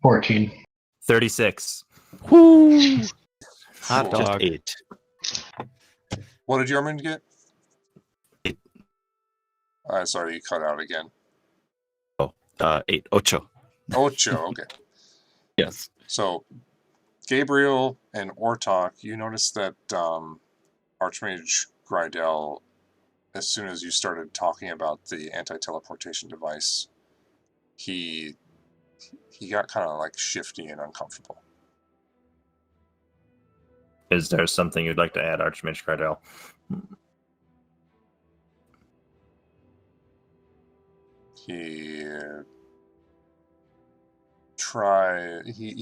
14. 36. Woo! Hot Cool. dog. 8. What did Yarman get? Sorry, you cut out again. 8. Ocho. Ocho, okay. Yes. So, Gabriel and Ortok, you noticed that Archmage Grydell, as soon as you started talking about the anti-teleportation device, he got kind of like shifty and uncomfortable. Is there something you'd like to add, Archmage Cardell? He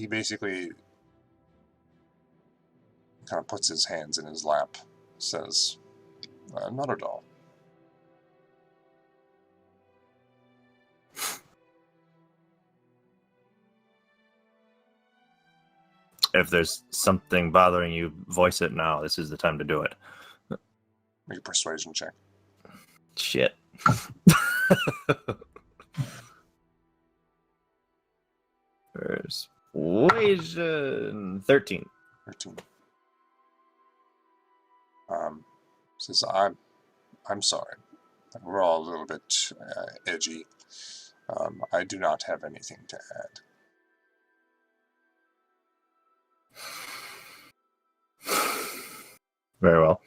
basically kind of puts his hands in his lap, says, not at all. If there's something bothering you, voice it now. This is the time to do it. Make a persuasion check. Shit. Persuasion 13. 13. Says, I'm sorry. We're all a little bit edgy. I do not have anything to add. Very well.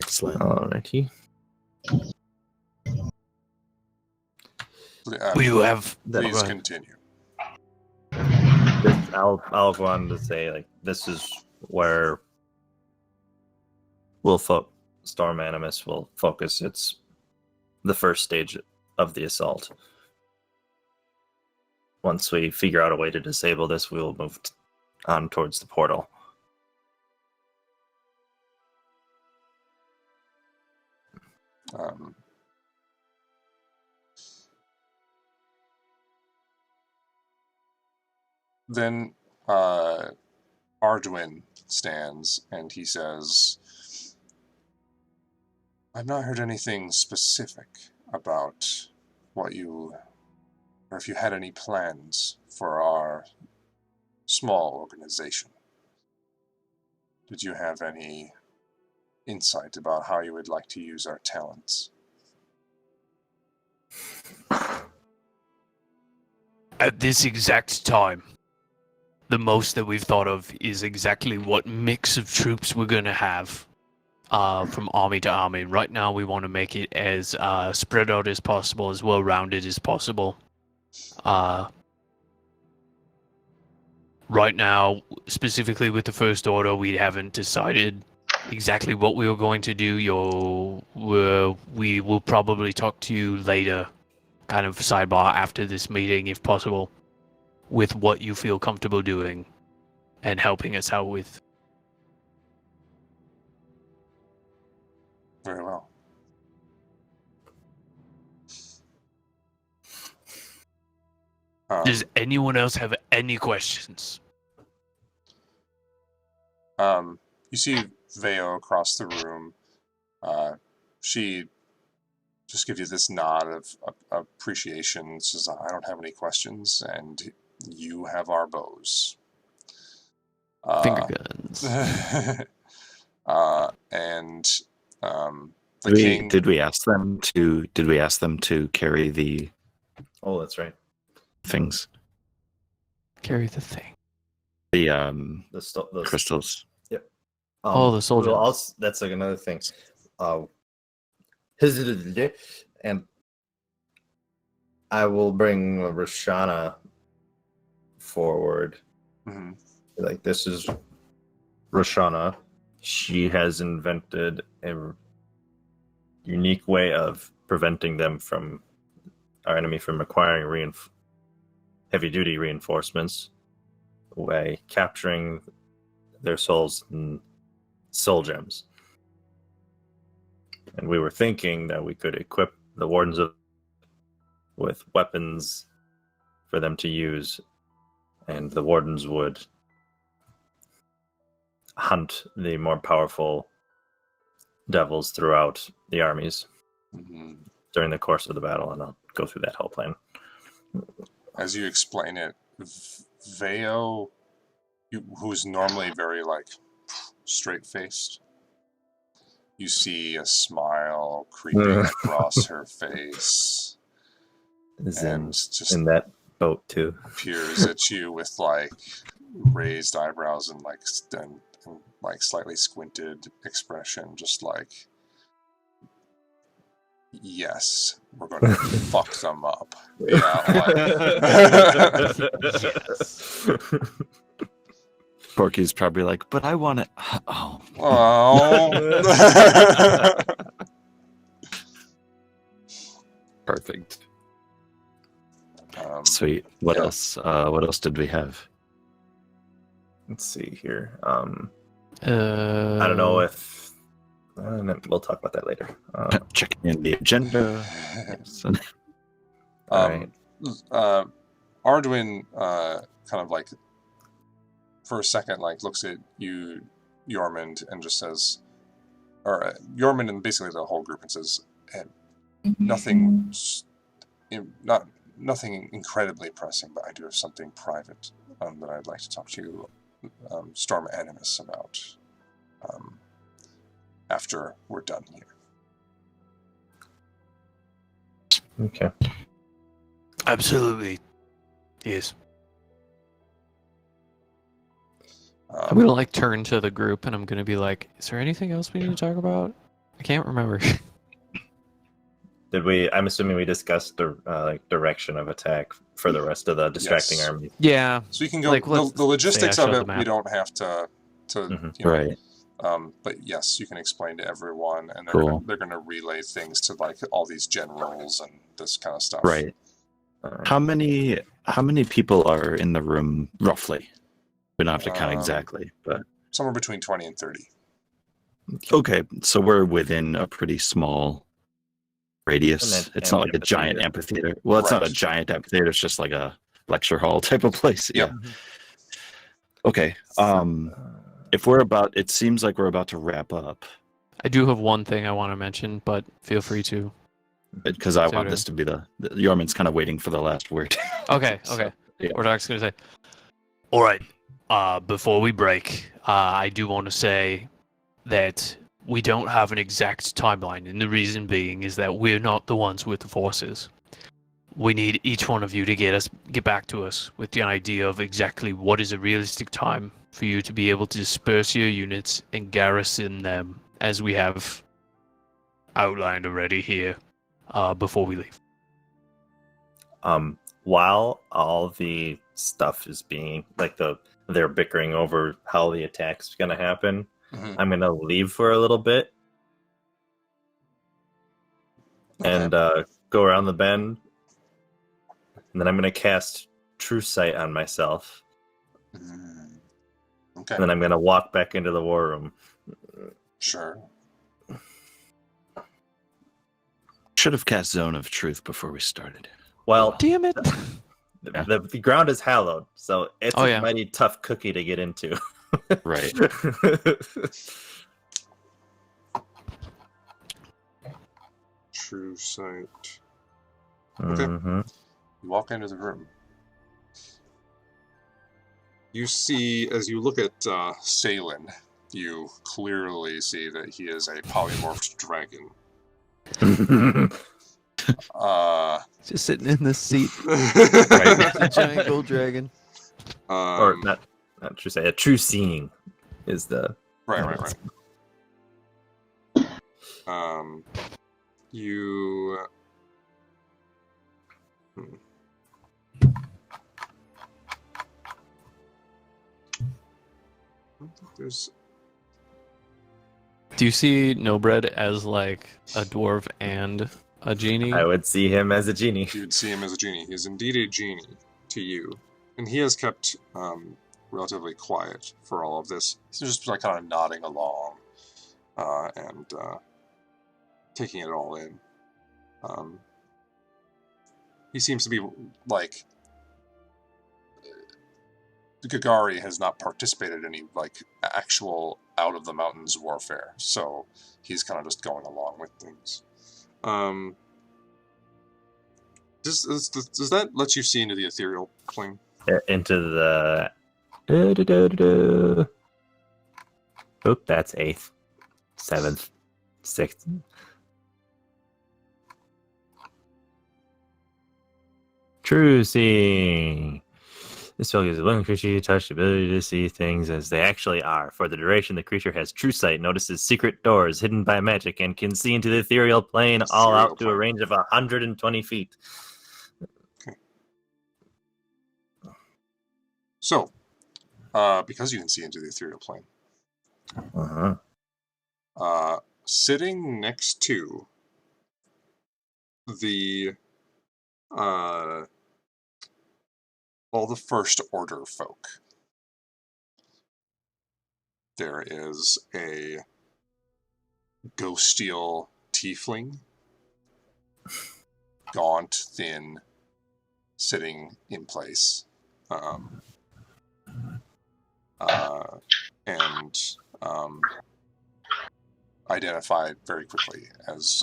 Excellent. Alrighty. We have. Please continue. I'll go on to say, like, this is where Storm Animus will focus. It's the first stage of the assault. Once we figure out a way to disable this, we will move on towards the portal. Then Arduin stands and he says, I've not heard anything specific about what you, or if you had any plans for our small organization. Did you have any insight about how you would like to use our talents? At this exact time, the most that we've thought of is exactly what mix of troops we're going to have from army to army. Right now, we want to make it as spread out as possible, as well-rounded as possible. Right now, specifically with the First Order, we haven't decided exactly what we were going to do. We will probably talk to you later kind of sidebar after this meeting, if possible, with what you feel comfortable doing and helping us out with. Very well. Does anyone else have any questions? You see Veo across the room. She just gives you this nod of appreciation. Says, "I don't have any questions, and you have our bows." Finger guns. And the king. Did we ask them to carry the Oh, that's right. things, Carry the thing. the The crystals? Yep. Oh, the soldier. well, that's like another thing. And I will bring Roshana forward. Mhm. Like, this is Roshana. She has invented a unique way of preventing them from our enemy from acquiring heavy-duty reinforcements by capturing their souls in soul gems. And we were thinking that we could equip the Wardens with weapons for them to use, and the Wardens would hunt the more powerful devils throughout the armies Mhm. during the course of the battle, and I'll go through that whole plan. As you explain it, Veo, who's normally very straight-faced, you see a smile creeping across her face, Is and just in that boat too. peers at you with raised eyebrows and slightly squinted expression, just like, yes, we're gonna fuck them up. Yes. Porky's probably like, but I want it. Oh, Oh. perfect. Sweet. Sweet. What yeah. else? What else did we have? Let's see here. I I don't know if we'll talk about that later. Checking in the agenda. Alright. Arduin kind of for a second looks at you, Yormund, and just says, or Yormund and basically the whole group, and says, nothing incredibly pressing, but I do have something private that I'd like to talk to you, Storm Animus, about after we're done here. Okay. Absolutely. Yes. I'm gonna turn to the group and I'm gonna be like, is there anything else we need to talk about? I can't remember. Did we? I'm assuming we discussed the direction of attack for the rest of the distracting Yes. army. Yeah. So you can go. Let's The logistics say I of showed it, the we map. don't have to Mhm. Right. But yes, you can explain to everyone, and Cool. they're gonna relay things to all these generals and this kind of stuff. Right. How many people are in the room roughly? We don't have to count exactly, but Somewhere between 20 and 30. okay. So we're within a pretty small radius. An It's not like a giant amphitheater. Well, it's not a Right. giant amphitheater. It's just like a lecture hall type of place. Yep. Yeah. Okay. If it seems like we're about to wrap up, I do have one thing I want to mention, but feel free to. because I So want do- this to be the Yorman's kind of waiting for the last word. Okay. So, Okay. yeah. Ordoc's gonna say. All right. Before we break, I do want to say that we don't have an exact timeline, and the reason being is that we're not the ones with the forces. We need each one of you to get back to us with the idea of exactly what is a realistic time for you to be able to disperse your units and garrison them, as we have outlined already here, before we leave. While all the stuff is being they're bickering over how the attack's gonna happen, Mhm. I'm gonna leave for a little bit and go around the bend And then I'm going to cast True Sight on myself. Okay. And then I'm going to walk back into the war room. Sure. Should have cast Zone of Truth before we started. Well, Damn it! the ground is hallowed, so it's Oh, a yeah. mighty tough cookie to get into. Right. True sight. Okay. Mhm. You walk into the room. You see, as you look at Salen, you clearly see that he is a polymorphed dragon. Just sitting in the seat, Right. a giant gold dragon. Or not True Sight. A True Seeing is the Right. You. I don't think there's. Do you see Nobred as like a dwarf and a genie? I would see him as a genie. You would see him as a genie. He is indeed a genie to you, and he has kept relatively quiet for all of this. He's just like kind of nodding along and taking it all in. He seems to be like Gagari has not participated in any like actual out of the mountains warfare, so he's kind of just going along with things. Does that let you see into the ethereal plane? Into the. Oop, that's 8th, 7th, 6th. True Seeing. This spell gives a living creature touch the ability to see things as they actually are. For the duration, the creature has True Sight, notices secret doors hidden by magic, and can see into the ethereal plane all out to a range of 120 feet. Okay. So, because you can see into the ethereal plane, sitting next to the all the First Order folk, there is a ghostial tiefling, gaunt, thin, sitting in place, and identified very quickly as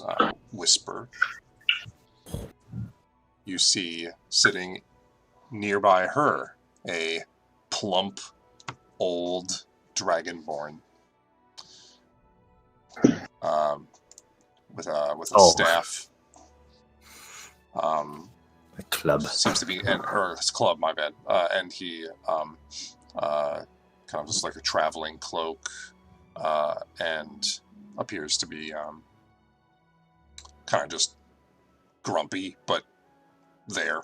Whisper. You see sitting nearby her a plump, old dragonborn with a staff. A club. Seems to be her club. My bad. And he kind of just like a traveling cloak, and appears to be kind of just grumpy, but there.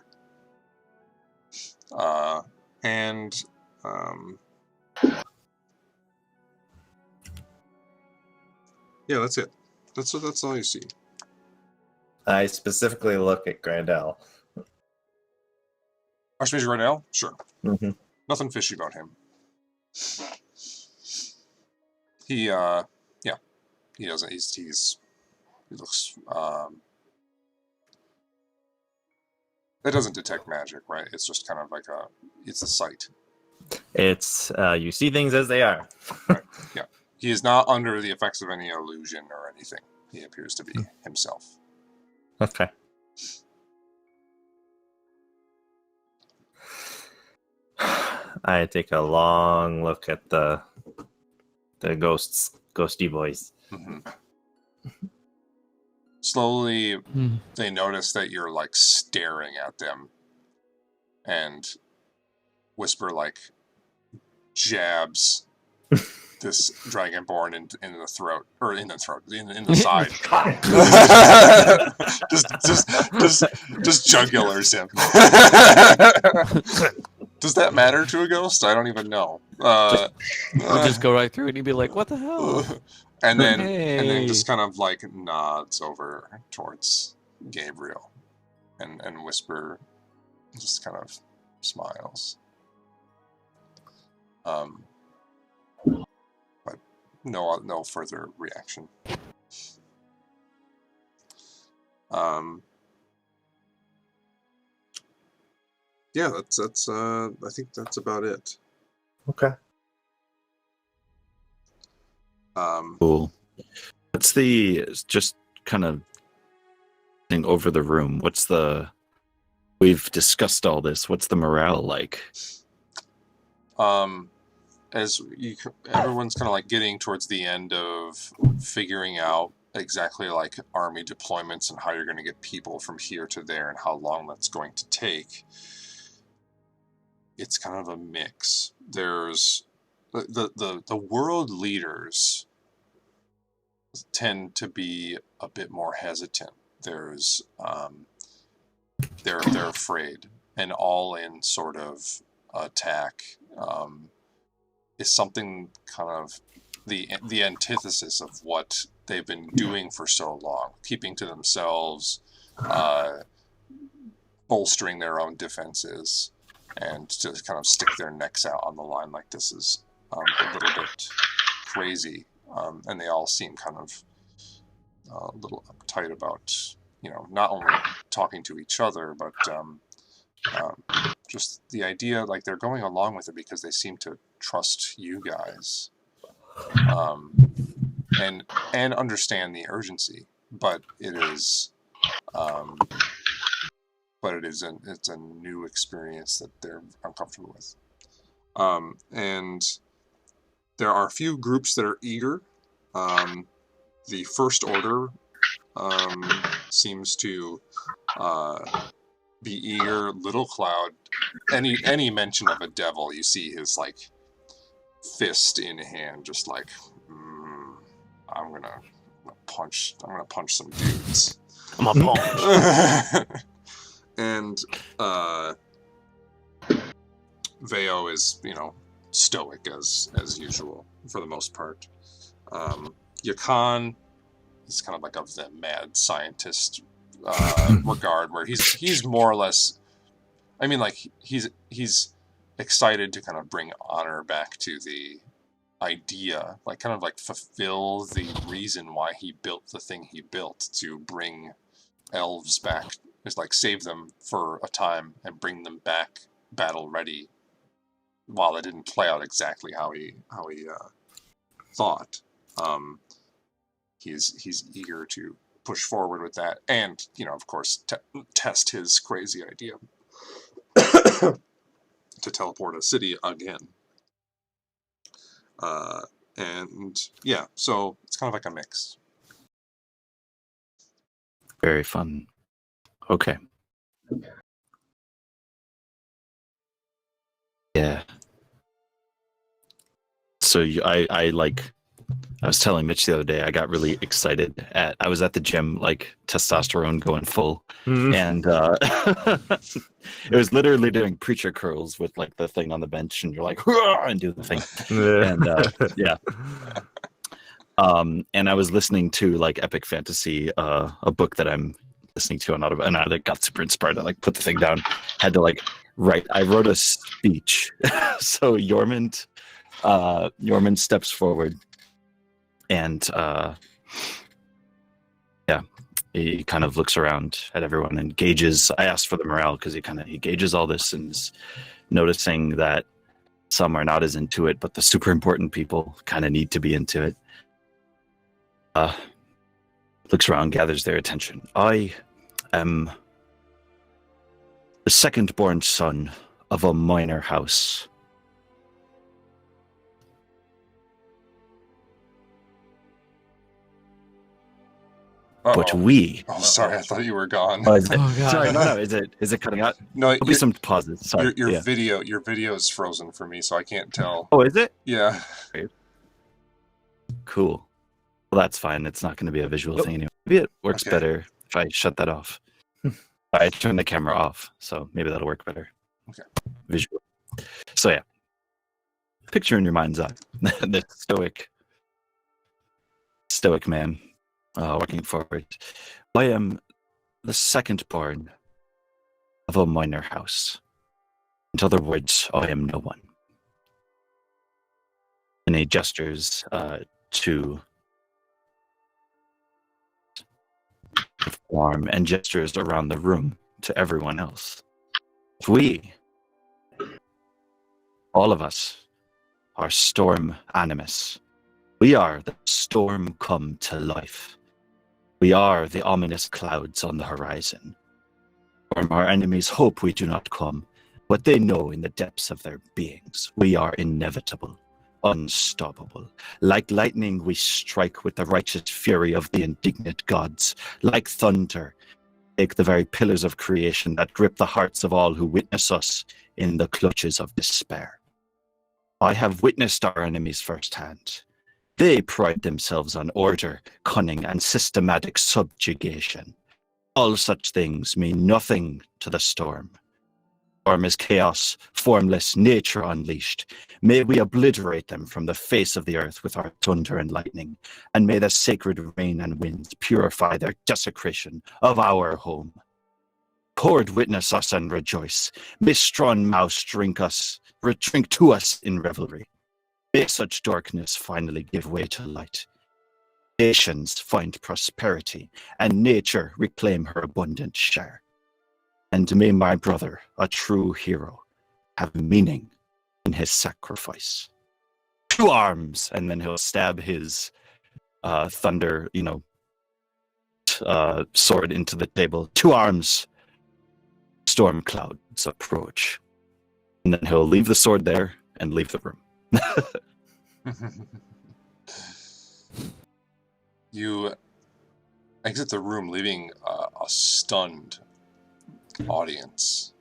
Yeah, that's it. That's all you see. I specifically look at Grandel. Archmage Rydell? Sure. Mm-hmm. Nothing fishy about him. He doesn't. He looks. It doesn't detect magic, right? It's just kind of like it's a sight. It's you see things as they are. Right. Yeah. He is not under the effects of any illusion or anything. He appears to be himself. Okay. I take a long look at the ghosty boys. Mm-hmm. Slowly, they notice that you're like staring at them, and Whisper like jabs this dragonborn in the throat, or in the side. just jugulars him. Does that matter to a ghost? I don't even know. You'll just go right through and you'd be like, "What the hell?" and then Hey. just kind of like nods over towards Gabriel, and Whisper just kind of smiles. But no further reaction. Yeah, that's I think that's about it. Okay. Cool. What's the just kind of thing over the room? We've discussed all this. What's the morale like? As everyone's kind of like getting towards the end of figuring out exactly like army deployments and how you're going to get people from here to there and how long that's going to take. It's kind of a mix. There's the world leaders tend to be a bit more hesitant. There's they're afraid. An all-in sort of attack is something kind of the antithesis of what they've been doing for so long, keeping to themselves, bolstering their own defenses, and to kind of stick their necks out on the line like this is a little bit crazy. And they all seem kind of a little uptight about, not only talking to each other, but just the idea, like they're going along with it because they seem to trust you guys, and understand the urgency. But it's a new experience that they're uncomfortable with. And there are a few groups that are eager. The First Order seems to be eager. Little Cloud, any mention of a devil, you see his like fist in hand, just like I'm gonna punch some dudes. I'm a punch. And Veo is, stoic as usual for the most part. Yakan is kind of like of the mad scientist regard, where he's more or less, I mean, like he's excited to kind of bring honor back to the idea, like kind of like fulfill the reason why he built the thing he built, to bring elves back, is like save them for a time and bring them back battle ready. While it didn't play out exactly how he thought, he's eager to push forward with that, and of course test his crazy idea to teleport a city again. And yeah, so it's kind of like a mix. Very fun. Okay. Yeah. So I was telling Mitch the other day, I got really excited I was at the gym, like testosterone going full, and it was literally doing preacher curls with like the thing on the bench, and you're like, and do the thing, and yeah. And I was listening to like Epic Fantasy, a book that I'm listening to on Audible, and I like got super inspired. I like put the thing down, had to like write. I wrote a speech. So Yormund steps forward, and he kind of looks around at everyone and gauges. I asked for the morale because he gauges all this and is noticing that some are not as into it, but the super important people kind of need to be into it. Looks around, gathers their attention. I am the second-born son of a minor house. But we... Oh, sorry, I thought you were gone. Is it, Oh, God. sorry, no, is it cutting out? No, There'll be some pauses. Sorry. your Yeah. video is frozen for me, so I can't tell. Oh, is it? Yeah. Cool. Well, that's fine. It's not going to be a visual thing anyway. Maybe it works Okay. better if I shut that off. I turn the camera off, so maybe that'll work better. Okay. Visual. So yeah. Picture in your mind's eye. The stoic man walking forward. I am the second born of a minor house. In other words, I am no one. And he gestures to the form and gestures around the room to everyone else. We, all of us, are Storm Animus. We are the storm come to life. We are the ominous clouds on the horizon. From our enemies hope we do not come, but they know in the depths of their beings we are inevitable, unstoppable. Like lightning we strike with the righteous fury of the indignant gods. Like thunder, take the very pillars of creation that grip the hearts of all who witness us in the clutches of despair. I have witnessed our enemies firsthand. They pride themselves on order, cunning, and systematic subjugation. All such things mean nothing to the storm. Storm is chaos, formless, nature unleashed. May we obliterate them from the face of the earth with our thunder and lightning, and may the sacred rain and winds purify their desecration of our home. Poured witness us and rejoice. May Strun Mouse drink to us in revelry. May such darkness finally give way to light. Nations find prosperity, and nature reclaim her abundant share. And may my brother, a true hero, have meaning in his sacrifice. 2 arms, and then he'll stab his thunder, sword into the table. 2 arms. Storm clouds approach. And then he'll leave the sword there and leave the room. You exit the room, leaving a stunned audience.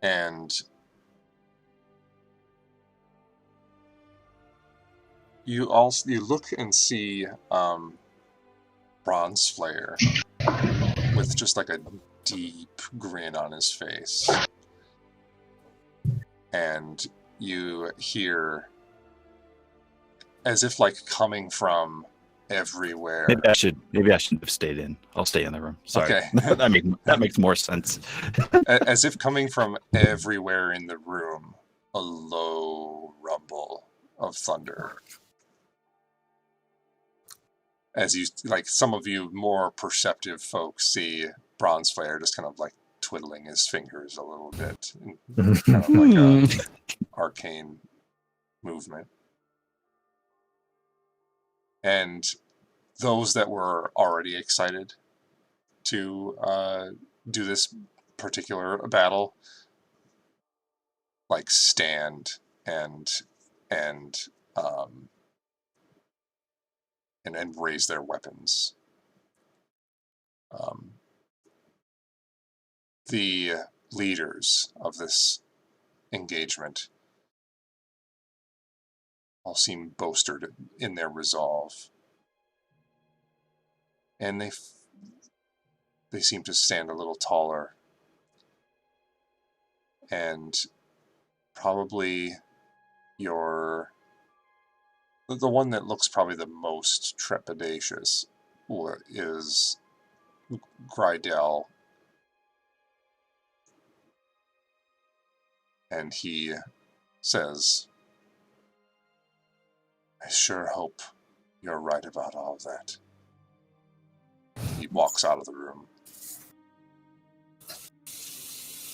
And you look and see Bronze Flare with just like a deep grin on his face. And you hear, as if like coming from everywhere. Maybe I should have stayed in. I'll stay in the room. Sorry. Okay. that makes more sense. As if coming from everywhere in the room, a low rumble of thunder. As you, like, some of you more perceptive folks see Bronze Flare just kind of like twiddling his fingers a little bit, kind of like a arcane movement. And those that were already excited to do this particular battle, like, stand and raise their weapons. The leaders of this engagement all seem bolstered in their resolve, and they seem to stand a little taller, and probably the one that looks probably the most trepidatious is Grydell. And he says, I sure hope you're right about all of that. He walks out of the room.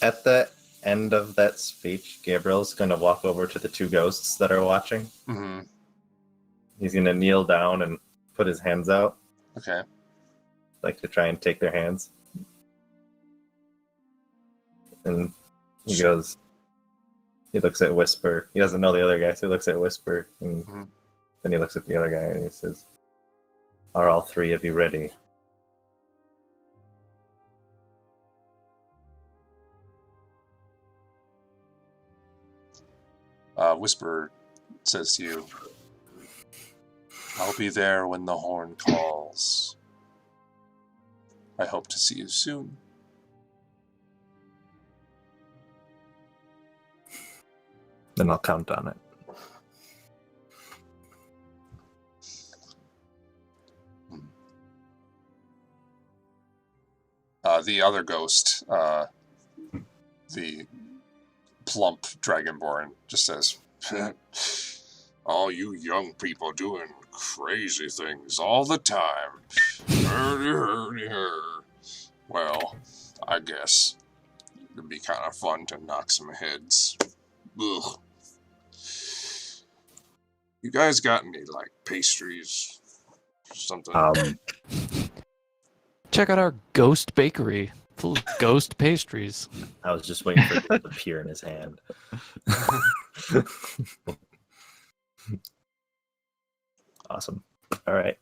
At the end of that speech, Gabriel's going to walk over to the 2 ghosts that are watching. Mm-hmm. He's going to kneel down and put his hands out. Okay. Like to try and take their hands. And he goes, he looks at Whisper. He doesn't know the other guy, so he looks at Whisper. And then he looks at the other guy and he says, are all 3 of you ready? Whisper says to you, I'll be there when the horn calls. I hope to see you soon. Then I'll count on it. The other ghost, the plump dragonborn, just says, all you young people doing crazy things all the time. Well, I guess it'd be kind of fun to knock some heads. Ugh. You guys got any, like, pastries or something? Check out our ghost bakery full of ghost pastries. I was just waiting for it to appear in his hand. Awesome. All right.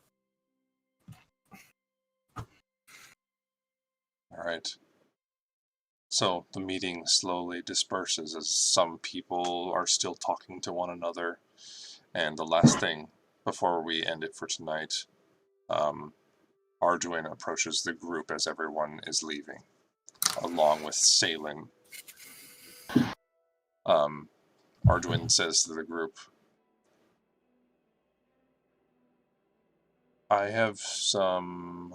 All right. So the meeting slowly disperses as some people are still talking to one another. And the last thing before we end it for tonight, Arduin approaches the group as everyone is leaving, along with Salen. Arduin says to the group, I have some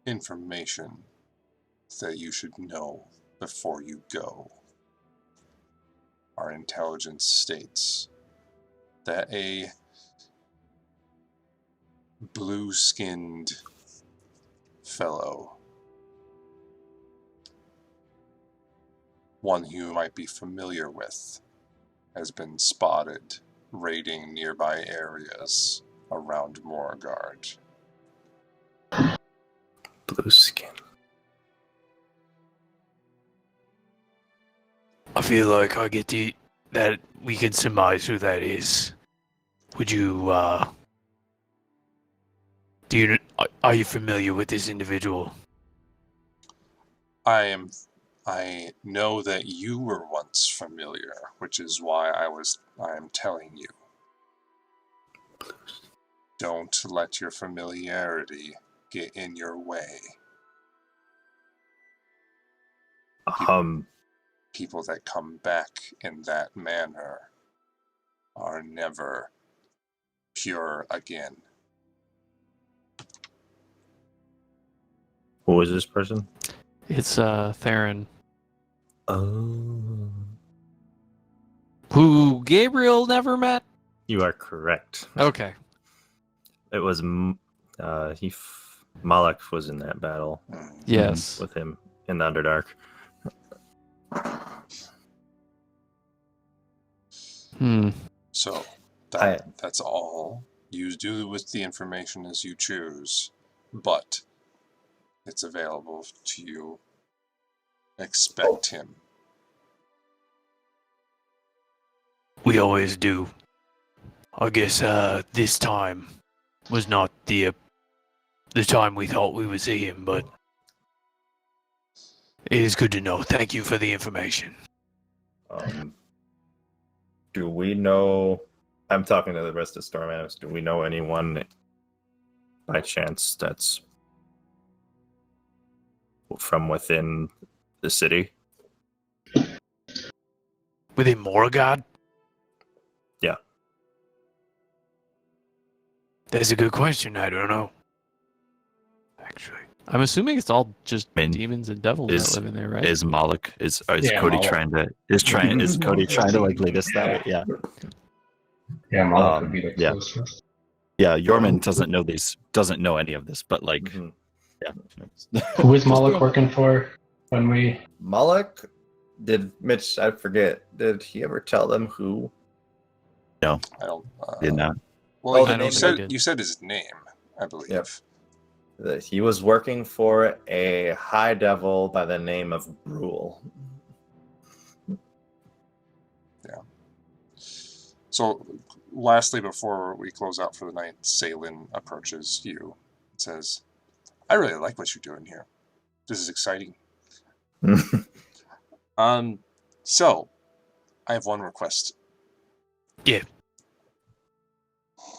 information that you should know before you go. Our intelligence states that a blue-skinned fellow, one you might be familiar with, has been spotted raiding nearby areas around Moragard. Blue skin. I feel like I get that we can surmise who that is. Would you, are you familiar with this individual? I know that you were once familiar, which is why I am telling you. Don't let your familiarity get in your way. People that come back in that manner are never pure again. Who was this person? It's Theron, Oh. who Gabriel never met. You are correct. Okay. It was Malak was in that battle Yes. with him in the Underdark. So that's all. You do with the information as you choose, but it's available to you. Expect him. We always do. I guess this time was not the time we thought we would see him, but it is good to know. Thank you for the information. Do we know? I'm talking to the rest of Storm Animus. Do we know anyone by chance that's from within the city? Within Moragard? Yeah. That's a good question. I don't know. Actually. I'm assuming it's all just I mean, demons and devils that live in there, right? Is Moloch is Yeah, Cody Moloch. is Cody trying to like lead us that way? Yeah. Yeah, Moloch would be the yeah. closest. Yeah, Yorman doesn't know any of this, but like Mhm. yeah. Who was Moloch working for when we? Moloch, did Mitch, I forget, did he ever tell them who? I don't. Did not. Well, the you name said his name, I believe. Yep. That he was working for a high devil by the name of Brule. Yeah. So, lastly, before we close out for the night, Salen approaches you and says, I really like what you're doing here. This is exciting. So, I have one request. Yeah.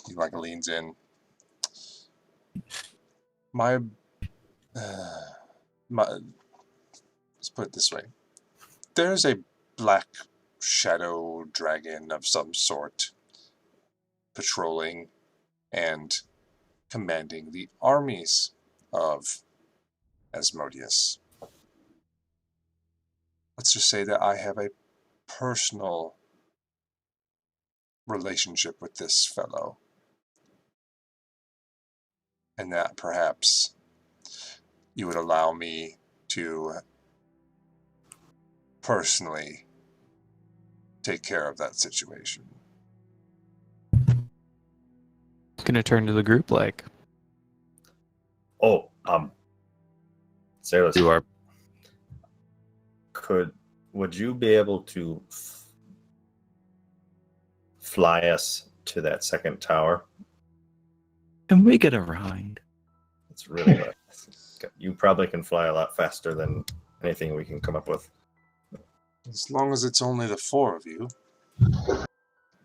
He leans in. My, let's put it this way. There's a black shadow dragon of some sort patrolling and commanding the armies of Asmodeus. Let's just say that I have a personal relationship with this fellow, and that perhaps you would allow me to personally take care of that situation. Gonna turn to the group like, Oh, Sailors, You are would you be able to fly us to that second tower? Can we get a ride? It's really you probably can fly a lot faster than anything we can come up with. As long as it's only the four of you.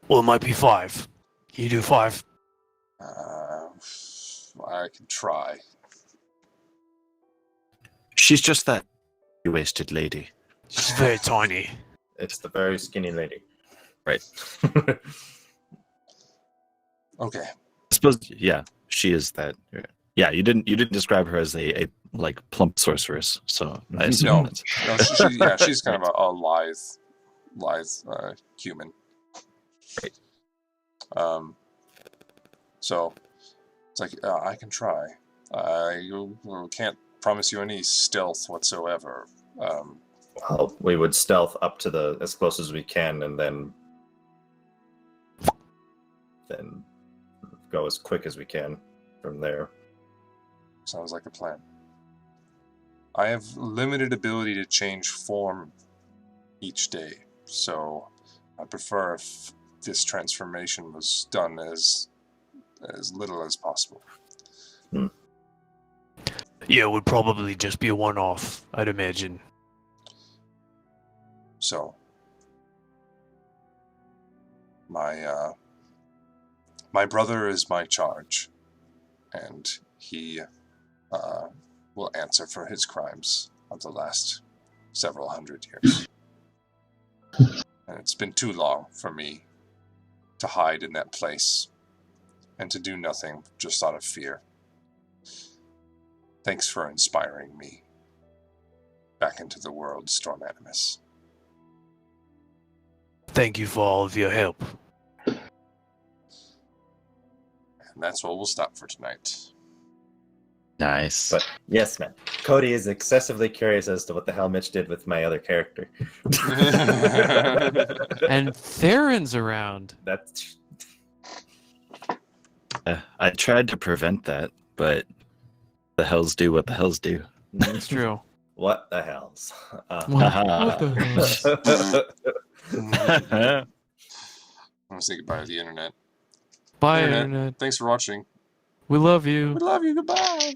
Well, it might be 5. Can you do 5? I can try. She's just that wasted lady. She's very tiny. It's the very skinny lady. Right. Okay. I suppose, yeah, she is that. Yeah, you didn't describe her as a like plump sorceress, so I assume No, that's she's kind of a lithe human. Right. So it's like I can try. I can't promise you any stealth whatsoever. Well, we would stealth up to as close as we can, and then go as quick as we can from there. Sounds like a plan. I have limited ability to change form each day, so I prefer if this transformation was done as little as possible. Yeah, it would probably just be a one-off, I'd imagine. So my brother is my charge, and he will answer for his crimes of the last several hundred years. And it's been too long for me to hide in that place and to do nothing just out of fear. Thanks for inspiring me back into the world, Storm Animus. Thank you for all of your help. And that's where we'll stop for tonight. nice. But yes, man, Cody is excessively curious as to what the hell Mitch did with my other character. and Theron's around. That's I tried to prevent that, but the hells do what the hells do. It's true. what the hells. What the hell? I'm going to say goodbye to the internet. Bye, Internet. Internet. Thanks for watching. We love you. We love you. Goodbye.